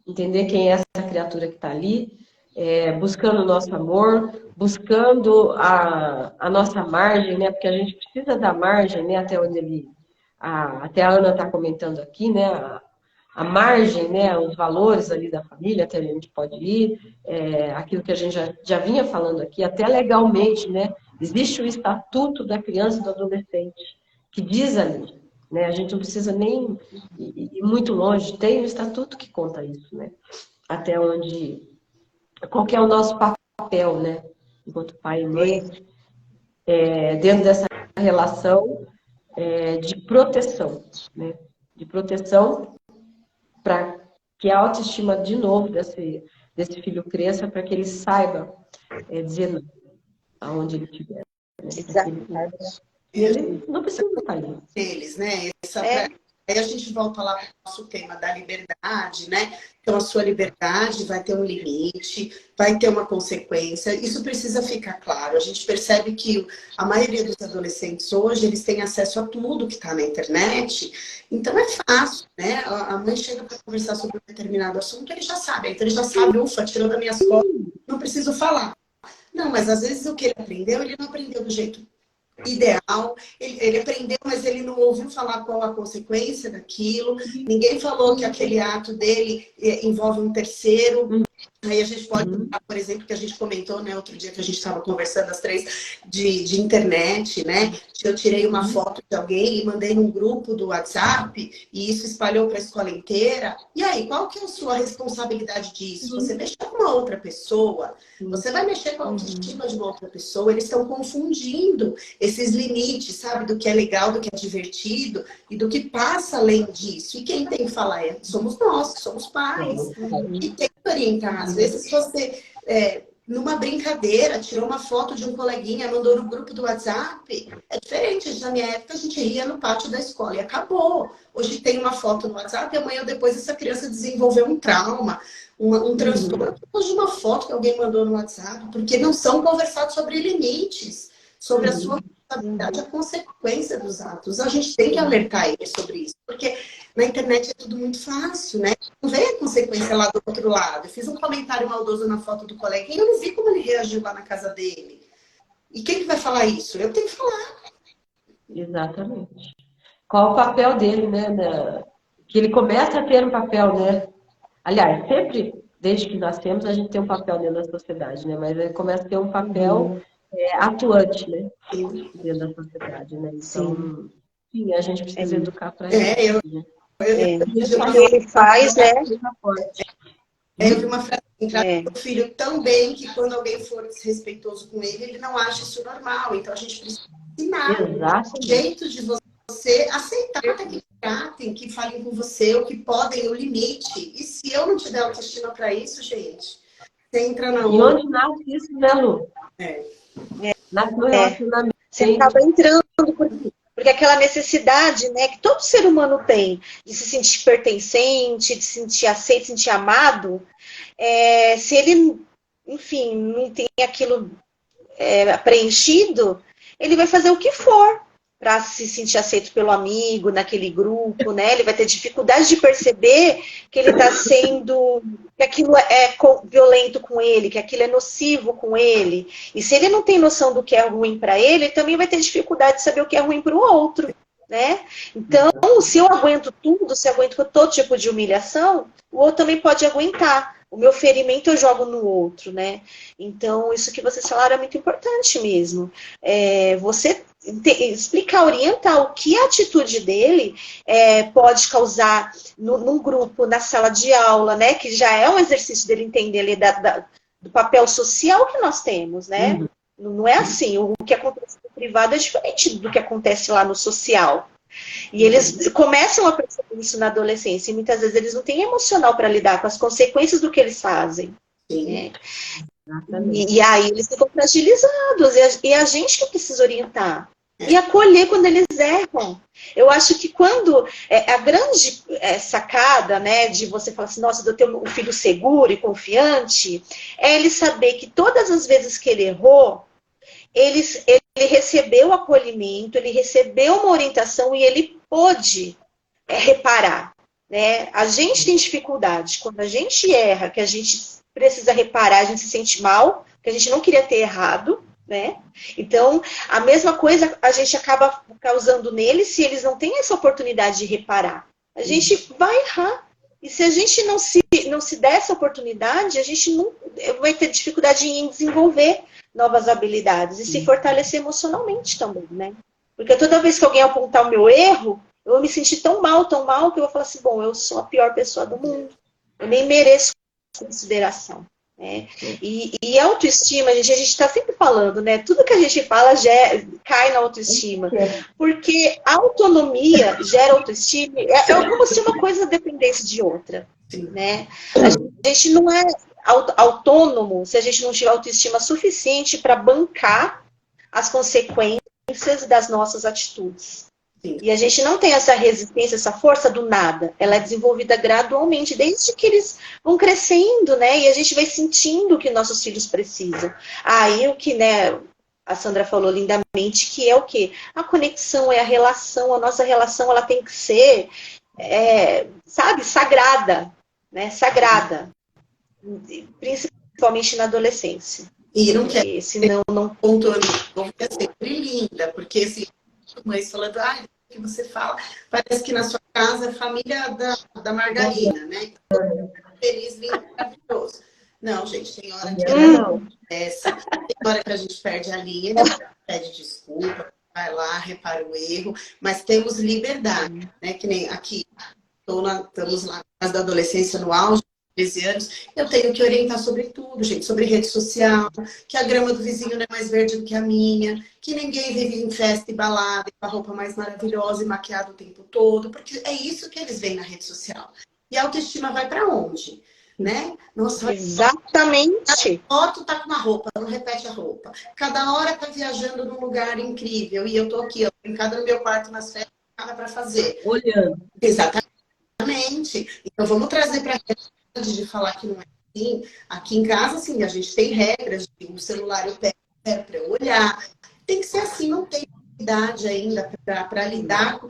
Entender quem é essa criatura que está ali, buscando o nosso amor, buscando a nossa margem, né? Porque a gente precisa da margem, né? Até onde ele... até a Ana está comentando aqui, né? A margem, né? Os valores ali da família, até a gente pode ir. Aquilo que a gente já vinha falando aqui, até legalmente, né? Existe o Estatuto da Criança e do Adolescente, que diz ali, né? A gente não precisa nem ir muito longe, tem o Estatuto que conta isso, né? Até onde... Qual que é o nosso papel, né? Enquanto pai e mãe, dentro dessa relação de proteção, né? De proteção para que a autoestima, de novo, desse filho cresça, para que ele saiba dizer não, aonde ele estiver. Né? Exatamente. E ele não precisa estar ali. Deles, né? Aí a gente volta lá para o nosso tema da liberdade, né? Então, a sua liberdade vai ter um limite, vai ter uma consequência. Isso precisa ficar claro. A gente percebe que a maioria dos adolescentes hoje, eles têm acesso a tudo que está na internet. Então, é fácil, né? A mãe chega para conversar sobre um determinado assunto, ele já sabe. Então, ele já sabe, ufa, tirou das minhas costas, não preciso falar. Não, mas às vezes o que ele não aprendeu do jeito ideal, ele aprendeu, mas ele não ouviu falar qual a consequência daquilo, ninguém falou que aquele ato dele envolve um terceiro, Aí a gente pode, por exemplo, que a gente comentou, né, outro dia que a gente estava conversando às 3, de internet, né? Eu tirei uma foto de alguém e mandei num grupo do WhatsApp e isso espalhou para a escola inteira. E aí, qual que é a sua responsabilidade disso? Você mexeu com uma outra pessoa, você vai mexer com a autoestima de uma outra pessoa, eles estão confundindo esses limites, sabe? Do que é legal, do que é divertido e do que passa além disso. E quem tem que falar somos nós, que somos pais. E tem que orientar. Às vezes você, numa brincadeira, tirou uma foto de um coleguinha, mandou no grupo do WhatsApp. É diferente. Na minha época, a gente ria no pátio da escola e acabou. Hoje tem uma foto no WhatsApp e amanhã depois essa criança desenvolveu um trauma, um transtorno de uma foto que alguém mandou no WhatsApp, porque não são conversados sobre limites, sobre a sua responsabilidade, a consequência dos atos. A gente tem que alertar eles sobre isso, porque na internet é tudo muito fácil, né? Não vê a consequência lá do outro lado. Eu fiz um comentário maldoso na foto do coleguinha e eu não vi como ele reagiu lá na casa dele. E quem que vai falar isso? Eu tenho que falar. Exatamente. Qual o papel dele, né? Que ele começa a ter um papel, né? Aliás, sempre, desde que nascemos, a gente tem um papel dentro da sociedade, né? Mas ele começa a ter um papel atuante, né? Dentro da sociedade, né? Então, sim, a gente precisa educar para isso. O que ele faz, né? Eu vi uma frase do meu filho também, que quando alguém for desrespeitoso com ele, ele não acha isso normal. Então a gente precisa ensinar o jeito de você aceitar que tratem, que falem com você, o que podem, o limite. E se eu não te der autoestima para isso, gente, você entra na outra. E onde nasce isso, né, Lu? Nasce no relacionamento. Você acaba entrando porque aquela necessidade, né, que todo ser humano tem de se sentir pertencente, de se sentir aceito, de se sentir amado, se ele, enfim, não tem aquilo preenchido, ele vai fazer o que for para se sentir aceito pelo amigo, naquele grupo, né? Ele vai ter dificuldade de perceber que ele está sendo, que aquilo é violento com ele, que aquilo é nocivo com ele. E se ele não tem noção do que é ruim para ele, ele também vai ter dificuldade de saber o que é ruim para o outro, né? Então, se eu aguento tudo, se eu aguento todo tipo de humilhação, o outro também pode aguentar. O meu ferimento eu jogo no outro, né? Então, isso que vocês falaram é muito importante mesmo. Você explicar, orientar o que a atitude dele pode causar num grupo, na sala de aula, né? Que já é um exercício dele entender ali do papel social que nós temos, né? Não é assim. O que acontece no privado é diferente do que acontece lá no social. E eles começam a perceber isso na adolescência. E muitas vezes eles não têm emocional para lidar com as consequências do que eles fazem. Né? E aí eles ficam fragilizados. E a gente que precisa orientar. E acolher quando eles erram. Eu acho que quando a grande sacada, né, de você falar assim, nossa, eu tenho um filho seguro e confiante, é ele saber que todas as vezes que ele errou, ele recebeu acolhimento, ele recebeu uma orientação e ele pôde reparar. Né? A gente tem dificuldade. Quando a gente erra, que a gente precisa reparar, a gente se sente mal, que a gente não queria ter errado. Né? Então, a mesma coisa a gente acaba causando neles se eles não têm essa oportunidade de reparar. A gente vai errar. E se a gente não se der essa oportunidade, a gente não vai ter dificuldade em desenvolver novas habilidades e se fortalecer emocionalmente também, né? Porque toda vez que alguém apontar o meu erro, eu vou me sentir tão mal, que eu vou falar assim, bom, eu sou a pior pessoa do mundo. Eu nem mereço consideração. Né? E autoestima, a gente está sempre falando, né? Tudo que a gente fala cai na autoestima. Porque a autonomia gera autoestima. É como se uma coisa dependesse de outra. Né? A gente não é autônomo se a gente não tiver autoestima suficiente para bancar as consequências das nossas atitudes. E a gente não tem essa resistência, essa força do nada. Ela é desenvolvida gradualmente, desde que eles vão crescendo, né? E a gente vai sentindo o que nossos filhos precisam. Aí o que, né, a Sandra falou lindamente, que é o quê? A conexão, a relação. A nossa relação, ela tem que ser, sabe, sagrada. Né? Sagrada. Principalmente na adolescência. E não quer, senão não pontuando, é sempre linda, porque assim, mães falando, o que você fala, parece que na sua casa é a família da margarina, né? Feliz, lindo, maravilhoso. Não, gente, tem hora que Mariana, não. tem hora que a gente perde a linha, depois pede desculpa, vai lá, repara o erro, mas temos liberdade, né? Que nem aqui, estamos lá na da adolescência no auge, 13 anos, eu tenho que orientar sobre tudo, gente, sobre rede social, que a grama do vizinho não é mais verde do que a minha, que ninguém vive em festa e balada, com a roupa mais maravilhosa e maquiada o tempo todo, porque é isso que eles veem na rede social. E a autoestima vai para onde? Né? Nossa, Exatamente. foto tá com uma roupa, não repete a roupa. Cada hora tá viajando num lugar incrível e eu tô aqui, ó, trancada no meu quarto nas férias, nada para fazer. Olhando. Exatamente. Então vamos trazer para a realidade de falar que não é assim. Aqui em casa, assim, a gente tem regras de o celular eu pego para eu olhar. Tem que ser assim, não tem idade ainda para lidar.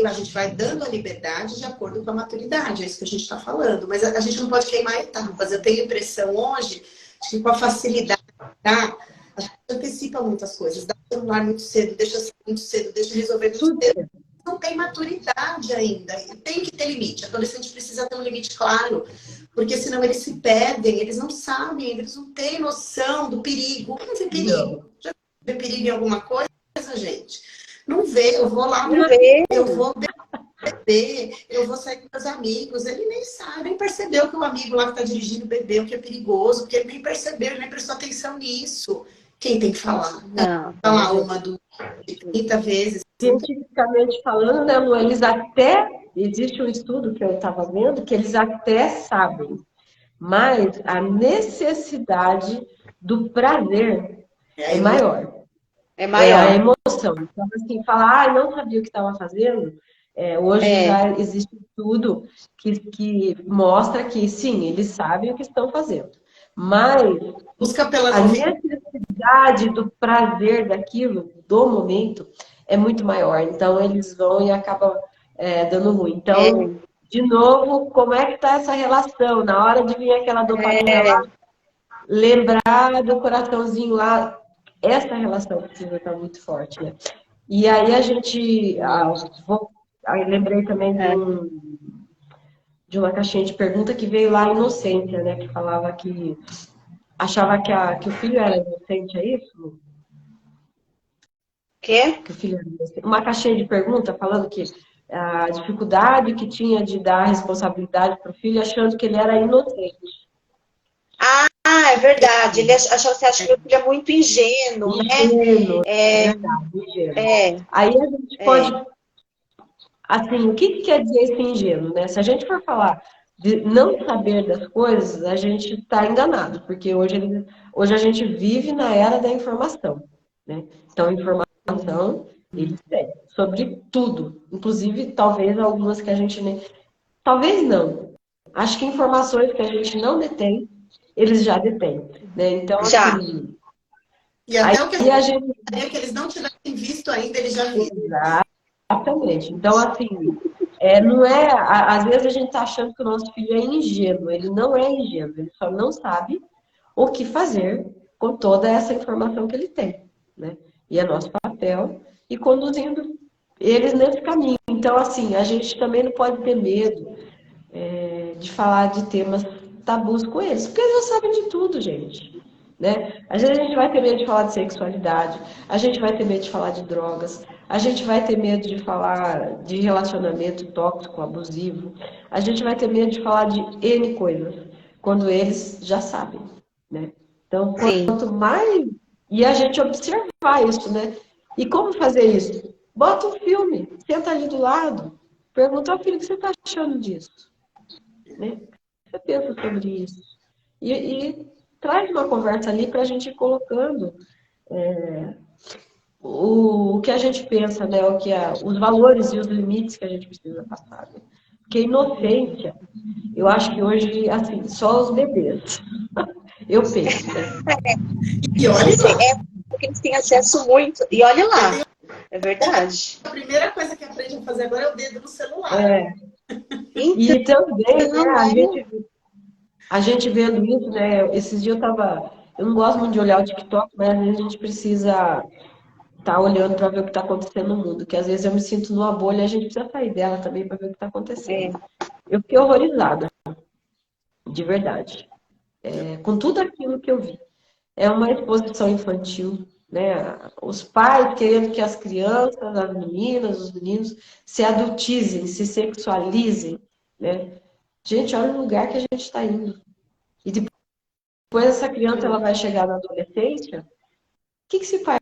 A gente vai dando a liberdade de acordo com a maturidade, é isso que a gente está falando. Mas a gente não pode queimar etapas. Eu tenho a impressão hoje de que com a facilidade, tá? A gente antecipa muitas coisas. Dá o celular muito cedo, deixa sair muito cedo, deixa resolver muito cedo. Não tem maturidade ainda. Tem que ter limite. O adolescente precisa ter um limite claro, porque senão eles se perdem, eles não sabem, eles não têm noção do perigo. Não vê perigo. Já vê perigo em alguma coisa, gente? Não vê. Eu vou lá, eu vou beber, eu vou sair com meus amigos. Ele nem sabe, nem percebeu que o amigo lá que está dirigindo bebeu, que é perigoso, porque ele nem percebeu, ele nem prestou atenção nisso. Quem tem que falar? Não. Falar uma, duas, 30 vezes. Cientificamente falando, né, Lu, eles até, existe um estudo que eu estava vendo, que eles até sabem, mas a necessidade do prazer é maior. É maior. É a emoção. Então, assim, falar, não sabia o que estava fazendo, hoje já existe um estudo que mostra que, sim, eles sabem o que estão fazendo. Mas busca pela a necessidade do prazer daquilo, do momento, é muito maior. Então, eles vão e acabam dando ruim. Então, de novo, como é que está essa relação? Na hora de vir aquela dopamina lá, lembrar do coraçãozinho lá, essa relação precisa estar muito forte, né? E aí a gente... aí lembrei também de uma caixinha de pergunta que veio lá, Inocência, né? Que falava que achava que o filho era inocente, é isso? Quê? Que o filho era inocente. Uma caixinha de pergunta falando que a dificuldade que tinha de dar responsabilidade para o filho, achando que ele era inocente. Ah, é verdade. Ele você acha que meu filho é muito ingênuo, né? Ingênuo, é verdade, ingênuo. Aí a gente pode... Assim, o que quer dizer esse ingênuo, né? Se a gente for falar de não saber das coisas, a gente está enganado, porque hoje a gente vive na era da informação, né? Então, informação, eles têm sobre tudo, inclusive, talvez algumas que a gente nem... Talvez não. Acho que informações que a gente não detém, eles já detêm, né? Então, assim... E até o que a gente... que eles não tivessem visto ainda, eles já viram. Exatamente. Então, assim, não é... Às vezes a gente está achando que o nosso filho é ingênuo. Ele não é ingênuo. Ele só não sabe o que fazer com toda essa informação que ele tem, né? E é nosso papel ir conduzindo eles nesse caminho. Então, assim, a gente também não pode ter medo de falar de temas tabus com eles, porque eles já sabem de tudo, gente. Né? Às vezes a gente vai ter medo de falar de sexualidade, a gente vai ter medo de falar de drogas, a gente vai ter medo de falar de relacionamento tóxico, abusivo, a gente vai ter medo de falar de N coisas, quando eles já sabem, né? Então, quanto mais... E a gente observar isso, né? E como fazer isso? Bota um filme, senta ali do lado, pergunta ao filho o que você está achando disso, né? O que você pensa sobre isso? E traz uma conversa ali para a gente ir colocando o que a gente pensa, né? Os valores e os limites que a gente precisa passar. Né? Porque inocência, eu acho que hoje, assim, só os bebês. Eu penso, né? E olha lá. Porque eles têm acesso muito. E olha lá. É verdade. A primeira coisa que aprende a fazer agora é o dedo no celular. E também, né, a gente vendo isso, né? Esses dias eu não gosto muito de olhar o TikTok, mas às vezes a gente precisa estar olhando para ver o que está acontecendo no mundo. Que às vezes eu me sinto numa bolha e a gente precisa sair dela também para ver o que está acontecendo. Eu fiquei horrorizada, de verdade. com tudo aquilo que eu vi. É uma exposição infantil, né? Os pais querendo que as crianças, as meninas, os meninos se adultizem, se sexualizem, né? Gente, olha o lugar que a gente está indo. E depois essa criança ela vai chegar na adolescência, o que esse pai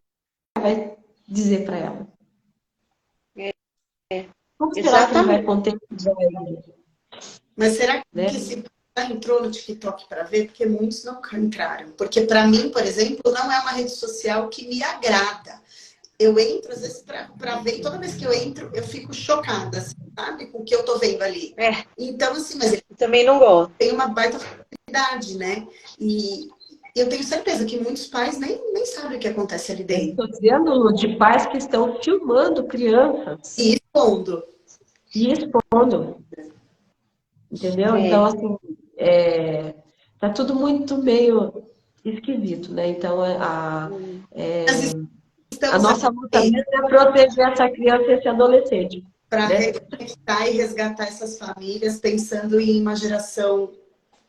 vai dizer para ela? Como será que ele vai Exatamente. contemplar ele? Mas será Né? que esse já entrou no TikTok para ver? Porque muitos não entraram. Porque para mim, por exemplo, não é uma rede social que me agrada. Eu entro, às vezes, para ver. E toda vez que eu entro, eu fico chocada, assim, sabe? Com o que eu tô vendo ali. Então, assim, mas ele Também não gosto. tem uma baita facilidade, né? E eu tenho certeza que muitos pais nem sabem o que acontece ali dentro. Estou dizendo, Lu, de pais que estão filmando crianças E expondo. e expondo. Entendeu? Então, assim, tá tudo muito meio esquisito, né? Então, a nossa luta mesmo é proteger essa criança e esse adolescente. Para Né? reconectar e resgatar essas famílias, pensando em uma geração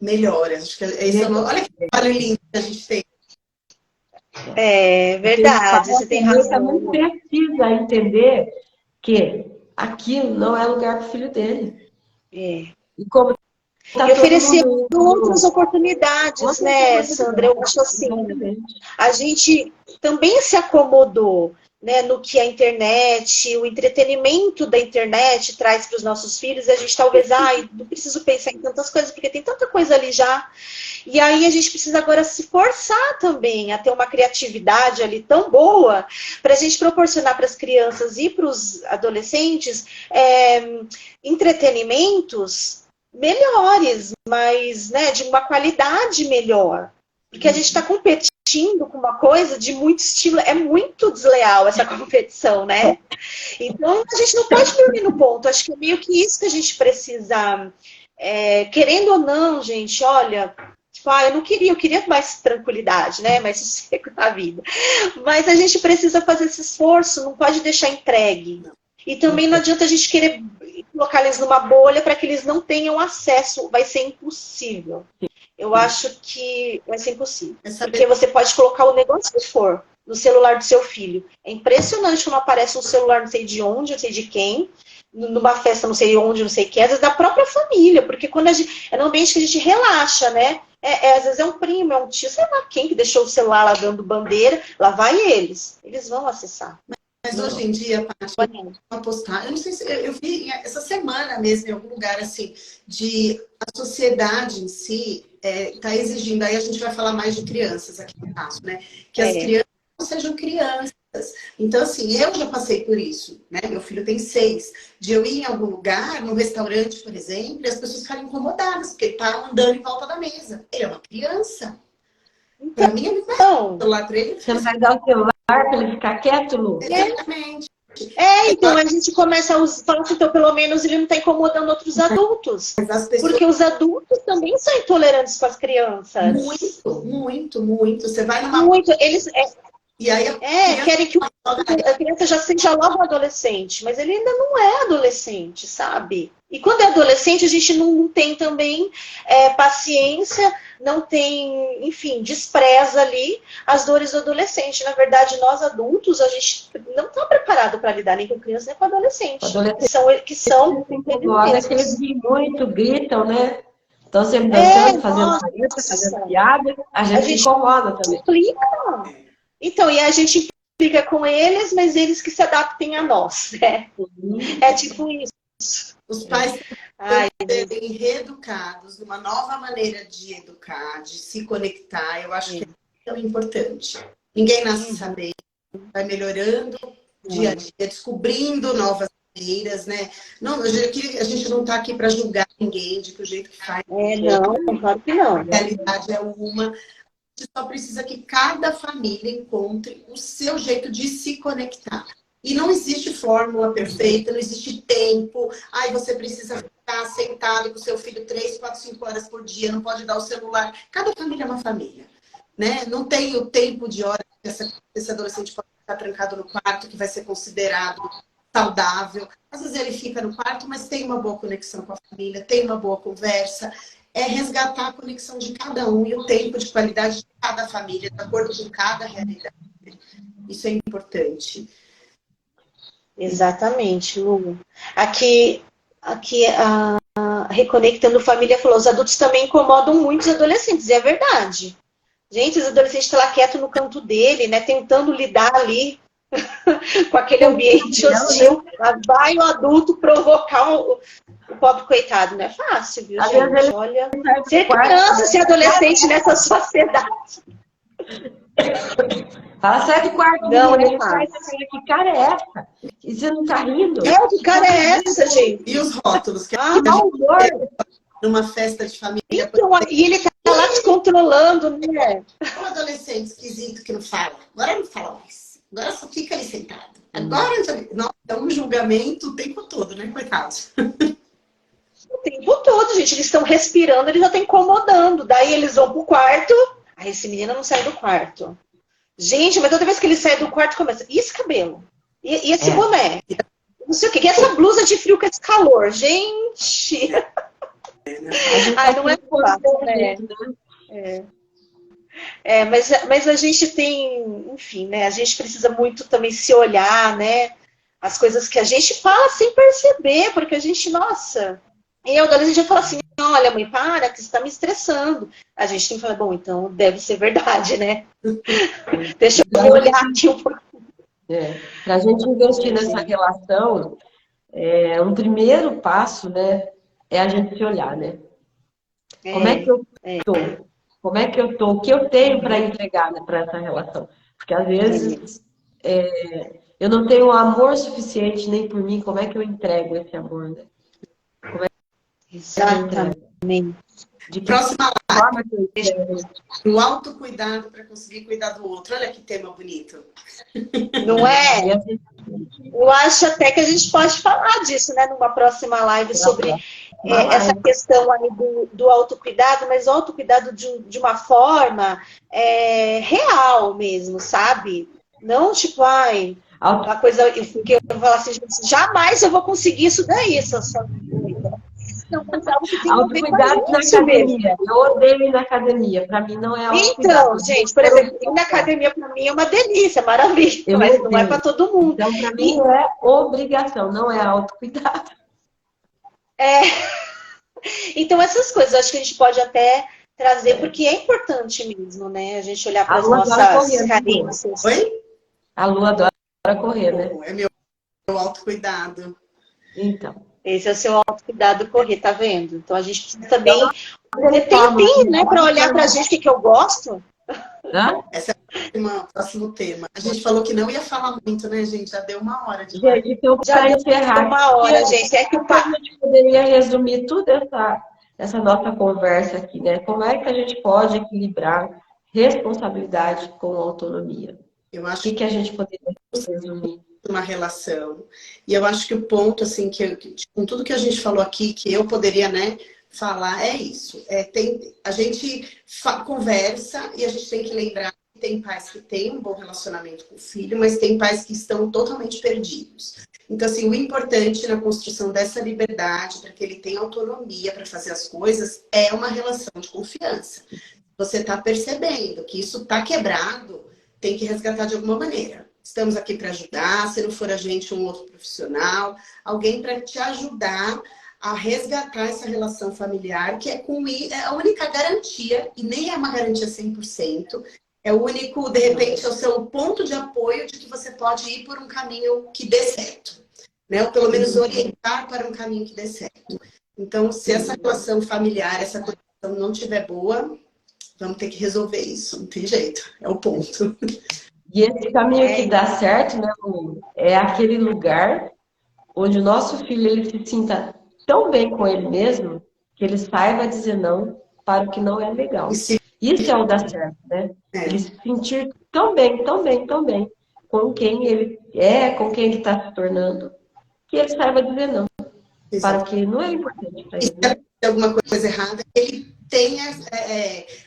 melhor. Acho que esse é olha que trabalho lindo que a gente tem. É verdade, você tem razão. Também precisa entender que aquilo não é lugar para o filho dele. É. E como E oferecer outras oportunidades, né, Sandra? Eu acho assim, a gente também se acomodou, né, no que a internet, o entretenimento da internet traz para os nossos filhos, e a gente talvez, não preciso pensar em tantas coisas, porque tem tanta coisa ali já. E aí a gente precisa agora se forçar também a ter uma criatividade ali tão boa para a gente proporcionar para as crianças e para os adolescentes entretenimentos melhores, mas, né, de uma qualidade melhor. Porque a gente está competindo com uma coisa de muito estímulo. É muito desleal essa competição, né? Então, a gente não pode dormir no ponto. Acho que é meio que isso que a gente precisa. Querendo ou não, gente, olha... Tipo, eu queria mais tranquilidade, né? Mais sossego na vida. Mas a gente precisa fazer esse esforço, não pode deixar entregue. E também não adianta a gente querer colocar eles numa bolha para que eles não tenham acesso. Vai ser impossível. Eu acho que vai ser impossível. Porque você pode colocar o negócio que for no celular do seu filho. É impressionante como aparece um celular não sei de onde, não sei de quem, numa festa não sei onde, não sei o que, às vezes da própria família, porque quando é no ambiente que a gente relaxa, né? Às vezes é um primo, é um tio, sei lá quem que deixou o celular lá dando bandeira, lá vai eles. Eles vão acessar. Mas hoje em dia, Paty, uma postagem, eu não sei se eu vi essa semana mesmo em algum lugar assim, de a sociedade em si está exigindo, aí a gente vai falar mais de crianças aqui no caso, né? Que as crianças não sejam crianças. Então, assim, eu já passei por isso, né? Meu filho tem 6. De eu ir em algum lugar, num restaurante, por exemplo, e as pessoas ficarem incomodadas, porque ele está andando em volta da mesa. Ele é uma criança. Para mim, ele vai dar o celular para ele. Você não vai dar o celular para ele ficar quieto, Lu? Exatamente. Então a gente começa a falar assim, então pelo menos ele não está incomodando outros adultos. Porque os adultos também são intolerantes com as crianças. Muito, muito, muito. Você vai numa... Muito. Eles e aí querem que a criança já seja logo adolescente, mas ele ainda não é adolescente, sabe? E quando é adolescente, a gente não tem também paciência, não tem, enfim, despreza ali as dores do adolescente. Na verdade, nós adultos, a gente não está preparado para lidar nem com criança, nem com adolescente. Que são que eles riem muito, gritam, né? Estão sempre dançando, fazendo careta, fazendo piada. A gente se incomoda também. Então, e a gente implica com eles, mas eles que se adaptem a nós, né? É tipo isso. Os pais estão serem reeducados, numa nova maneira de educar, de se conectar. Eu acho que é tão importante. Ninguém nasce sabendo, vai melhorando dia a dia, descobrindo novas maneiras, né? Não, a gente não está aqui para julgar ninguém de que o jeito que faz. Não, claro que não. A realidade é uma. A gente só precisa que cada família encontre o seu jeito de se conectar. E não existe fórmula perfeita, não existe tempo. Você precisa ficar sentado com o seu filho 3, 4, 5 horas por dia, não pode dar o celular. Cada família é uma família, né? Não tem o tempo de hora que esse adolescente pode ficar trancado no quarto, que vai ser considerado saudável. Às vezes ele fica no quarto, mas tem uma boa conexão com a família, tem uma boa conversa. é resgatar a conexão de cada um e o tempo de qualidade de cada família, de acordo com cada realidade. Isso é importante. Exatamente, Lu. Aqui Reconectando Família falou, os adultos também incomodam muito os adolescentes, e é verdade. Gente, os adolescentes estão lá quietos no canto dele, né, tentando lidar ali com aquele ambiente hostil. Vai o adulto provocar o pobre coitado. Não é fácil, viu, gente? Olha, ser criança, ser adolescente nessa sociedade. Fala, sai do quarto. Não é fácil. Que cara é essa? E você não tá rindo? Que cara é essa, gente? E os rótulos? Que numa festa de família. Então, e ele tá lá descontrolando, né? Um adolescente esquisito que não fala. Agora não fala mais. Agora só fica ali sentado. Agora não, é um julgamento o tempo todo, né, coitado? O tempo todo, gente. Eles estão respirando, eles já estão incomodando. Daí eles vão pro quarto. Aí esse menino não sai do quarto. Gente, mas toda vez que ele sai do quarto, começa. E esse cabelo? E esse boné? Não sei o quê. E essa blusa de frio com esse calor? Gente! Ai, não é fácil, né? Mas a gente tem, enfim, né? A gente precisa muito também se olhar, né? As coisas que a gente fala sem perceber, porque a gente, nossa... E eu, adolescente, já falo assim, olha, mãe, para, que você está me estressando. A gente tem que falar, bom, então deve ser verdade, né? Deixa eu olhar aqui um pouquinho. Para a gente investir nessa relação, um primeiro passo, né, é a gente se olhar, né? Como é que eu estou? Como é que eu estou? O que eu tenho para entregar, né, para essa relação? Porque às vezes eu não tenho amor suficiente nem por mim, como é que eu entrego esse amor, né? Exatamente. De próxima live, o autocuidado para conseguir cuidar do outro. Olha que tema bonito. Não é? Eu acho até que a gente pode falar disso, né? Numa próxima live sobre essa questão aí do autocuidado, mas o autocuidado de uma forma real mesmo, sabe? Não tipo, uma coisa que eu vou falar assim, jamais eu vou conseguir isso daí, só não, mas algo que tem autocuidado na academia. Eu odeio ir na academia. Para mim não é autocuidado. Então, gente, por exemplo, ir na academia para mim é uma delícia, maravilha, mas não é para todo mundo. Então, para mim é obrigação, não é autocuidado. Então, essas coisas eu acho que a gente pode até trazer, porque é importante mesmo, né? A gente olhar para as nossas carências. Oi? A Lu adora correr, né? É meu autocuidado. Então. Esse é o seu autocuidado correr, tá vendo? Então a gente precisa também ter tempinho, né, para olhar pra gente o que eu gosto. Esse é o próximo tema. A gente falou que não ia falar muito, né, gente? Já deu uma hora de live. Gente, então, para encerrar, uma hora, gente. A gente poderia resumir toda essa nossa conversa aqui, né? Como é que a gente pode equilibrar responsabilidade com autonomia? Eu acho que a gente poderia resumir? Uma relação. E eu acho que o ponto, assim, com tudo que a gente falou aqui, que eu poderia, né, falar, é isso. A gente conversa e a gente tem que lembrar que tem pais que têm um bom relacionamento com o filho, mas tem pais que estão totalmente perdidos. Então, assim, o importante na construção dessa liberdade, para que ele tenha autonomia para fazer as coisas, é uma relação de confiança. Você está percebendo que isso está quebrado, tem que resgatar de alguma maneira. Estamos aqui para ajudar, se não for a gente, um outro profissional, alguém para te ajudar a resgatar essa relação familiar, que é a única garantia, e nem é uma garantia 100%, é o único, de repente, é o seu ponto de apoio de que você pode ir por um caminho que dê certo, né? Ou pelo menos orientar para um caminho que dê certo. Então, se essa relação familiar, essa conexão não estiver boa, vamos ter que resolver isso, não tem jeito, é o ponto. E esse caminho que dá certo, né, Lu, é aquele lugar onde o nosso filho ele se sinta tão bem com ele mesmo que ele saiba dizer não para o que não é legal. Isso é o dar certo, né? Ele se sentir tão bem, tão bem, tão bem com quem ele é, com quem ele está se tornando, que ele saiba dizer não para o que não é importante para ele. Se tem alguma coisa errada, ele tenha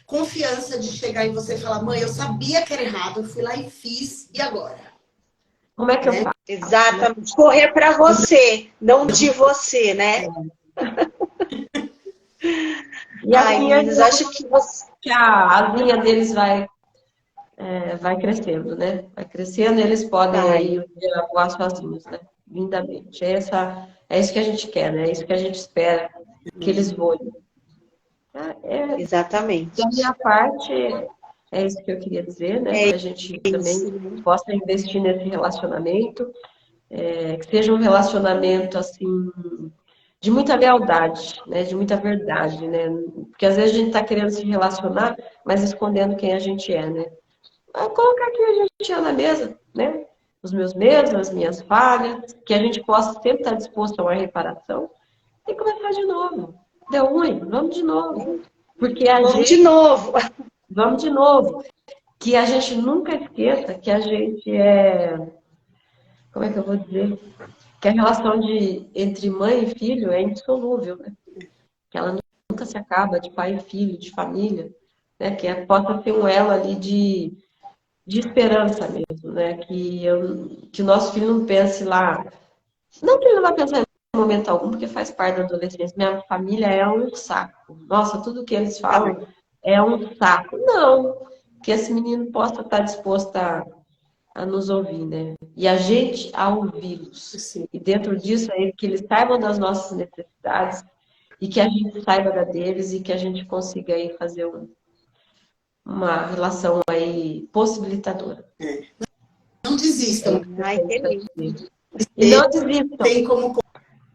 confiança de chegar em você e falar, mãe, eu sabia que era errado, eu fui lá e fiz, e agora? Como é que eu faço? Exatamente. Correr para você, não de você, né? E Ai, assim, meninas, acho que você... que a linha deles vai crescendo, né? Vai crescendo e eles podem Vai, aí um dia voar sozinhos, né? Lindamente. É isso que a gente quer, né? É isso que a gente espera que eles voem. Da minha exatamente. parte, é isso que eu queria dizer, né? É Que a gente também isso, né? possa investir nesse relacionamento, que seja um relacionamento assim de muita lealdade, né? De muita verdade, né? Porque às vezes a gente está querendo se relacionar, mas escondendo quem a gente é, né? Vou colocar quem a gente é na mesa, né? Os meus medos, as minhas falhas, que a gente possa sempre estar disposto a uma reparação e começar de novo. Deu ruim, vamos de novo. Porque a Vamos de gente, novo. vamos de novo. Que a gente nunca esqueça que a gente como é que eu vou dizer? Que a relação entre mãe e filho é indissolúvel, né? Que ela nunca se acaba de pai e filho, de família, né? Que possa ser um elo ali de esperança mesmo, né? Que o nosso filho não pense lá. Não que ele não vai pensar em momento algum, porque faz parte da adolescência. Minha família é um saco. Nossa, tudo que eles falam é um saco. Não, que esse menino possa estar disposto a nos ouvir, né? E a gente a ouvi-los. Sim. E dentro disso, aí, que eles saibam das nossas necessidades e que a gente saiba da deles e que a gente consiga aí fazer uma relação aí possibilitadora. Não É desistam. isso que eu Ai, tenho que para lindo. dizer. E não desistam. Tem como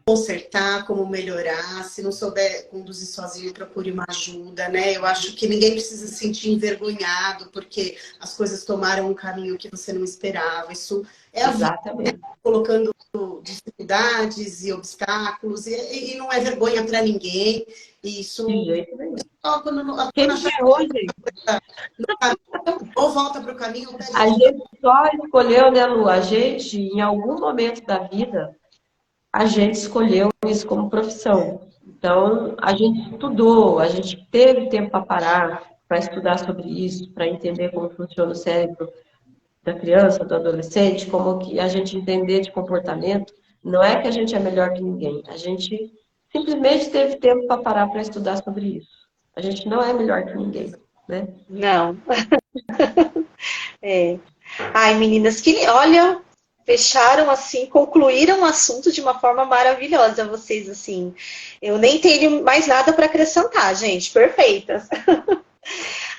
consertar, como melhorar. Se não souber conduzir sozinho, procure uma ajuda, né? Eu acho que ninguém precisa se sentir envergonhado porque as coisas tomaram um caminho que você não esperava. Isso é a vida, Exatamente. colocando dificuldades e obstáculos, e não é vergonha para ninguém. De Isso jeito nenhum. só quando Quem achar errou, gente? ou volta para o caminho, ou pede A ajuda. gente só escolheu, né, Lu? A gente, em algum momento da vida, a gente escolheu isso como profissão. Então, a gente estudou, a gente teve tempo para parar, para estudar sobre isso, para entender como funciona o cérebro da criança, do adolescente, como que a gente entender de comportamento. Não é que a gente é melhor que ninguém, a gente simplesmente teve tempo para parar para estudar sobre isso. A gente não é melhor que ninguém, né? Não. É. Ai, meninas, que olha, fecharam assim, concluíram o assunto de uma forma maravilhosa, vocês assim. Eu nem tenho mais nada para acrescentar, gente, perfeitas.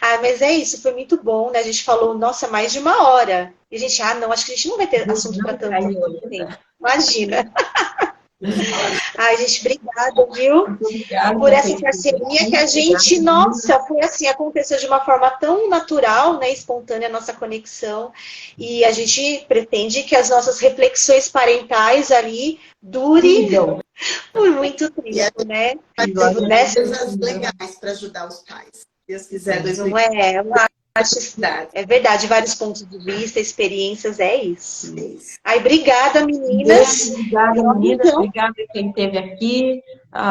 Ah, mas é isso, foi muito bom, né? A gente falou, nossa, mais de uma hora. E a gente, não, acho que a gente não vai ter assunto para Não tanto caiu tempo. ainda. Imagina. Ai, gente, obrigada, viu? Muito obrigada Por por essa ter vindo parceria que aqui. a Obrigada, gente, menina. nossa, foi assim, aconteceu de uma forma tão natural, né, espontânea a nossa conexão, e a gente pretende que as nossas reflexões parentais ali dure Sigam. por muito E a tempo, né? vai Sigam ter a gente. Nessa, coisas legais para ajudar os pais. Se Deus quiser, não é, eu acho, 2020. é verdade, vários pontos de vista, experiências, é isso. É isso. Aí, obrigada, Um beijo, meninas. obrigada, E olha, meninas. então, Obrigada a quem esteve aqui.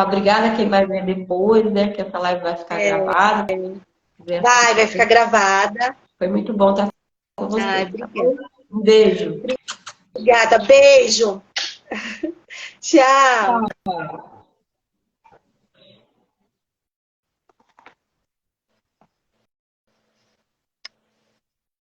Obrigada a quem vai ver depois, né? Que essa live vai ficar gravada. Se quiser vai ficar assistir. gravada. Foi muito bom estar com Ai, vocês, tá obrigada. bom? Um beijo. Obrigada, beijo. Tchau. Tchau.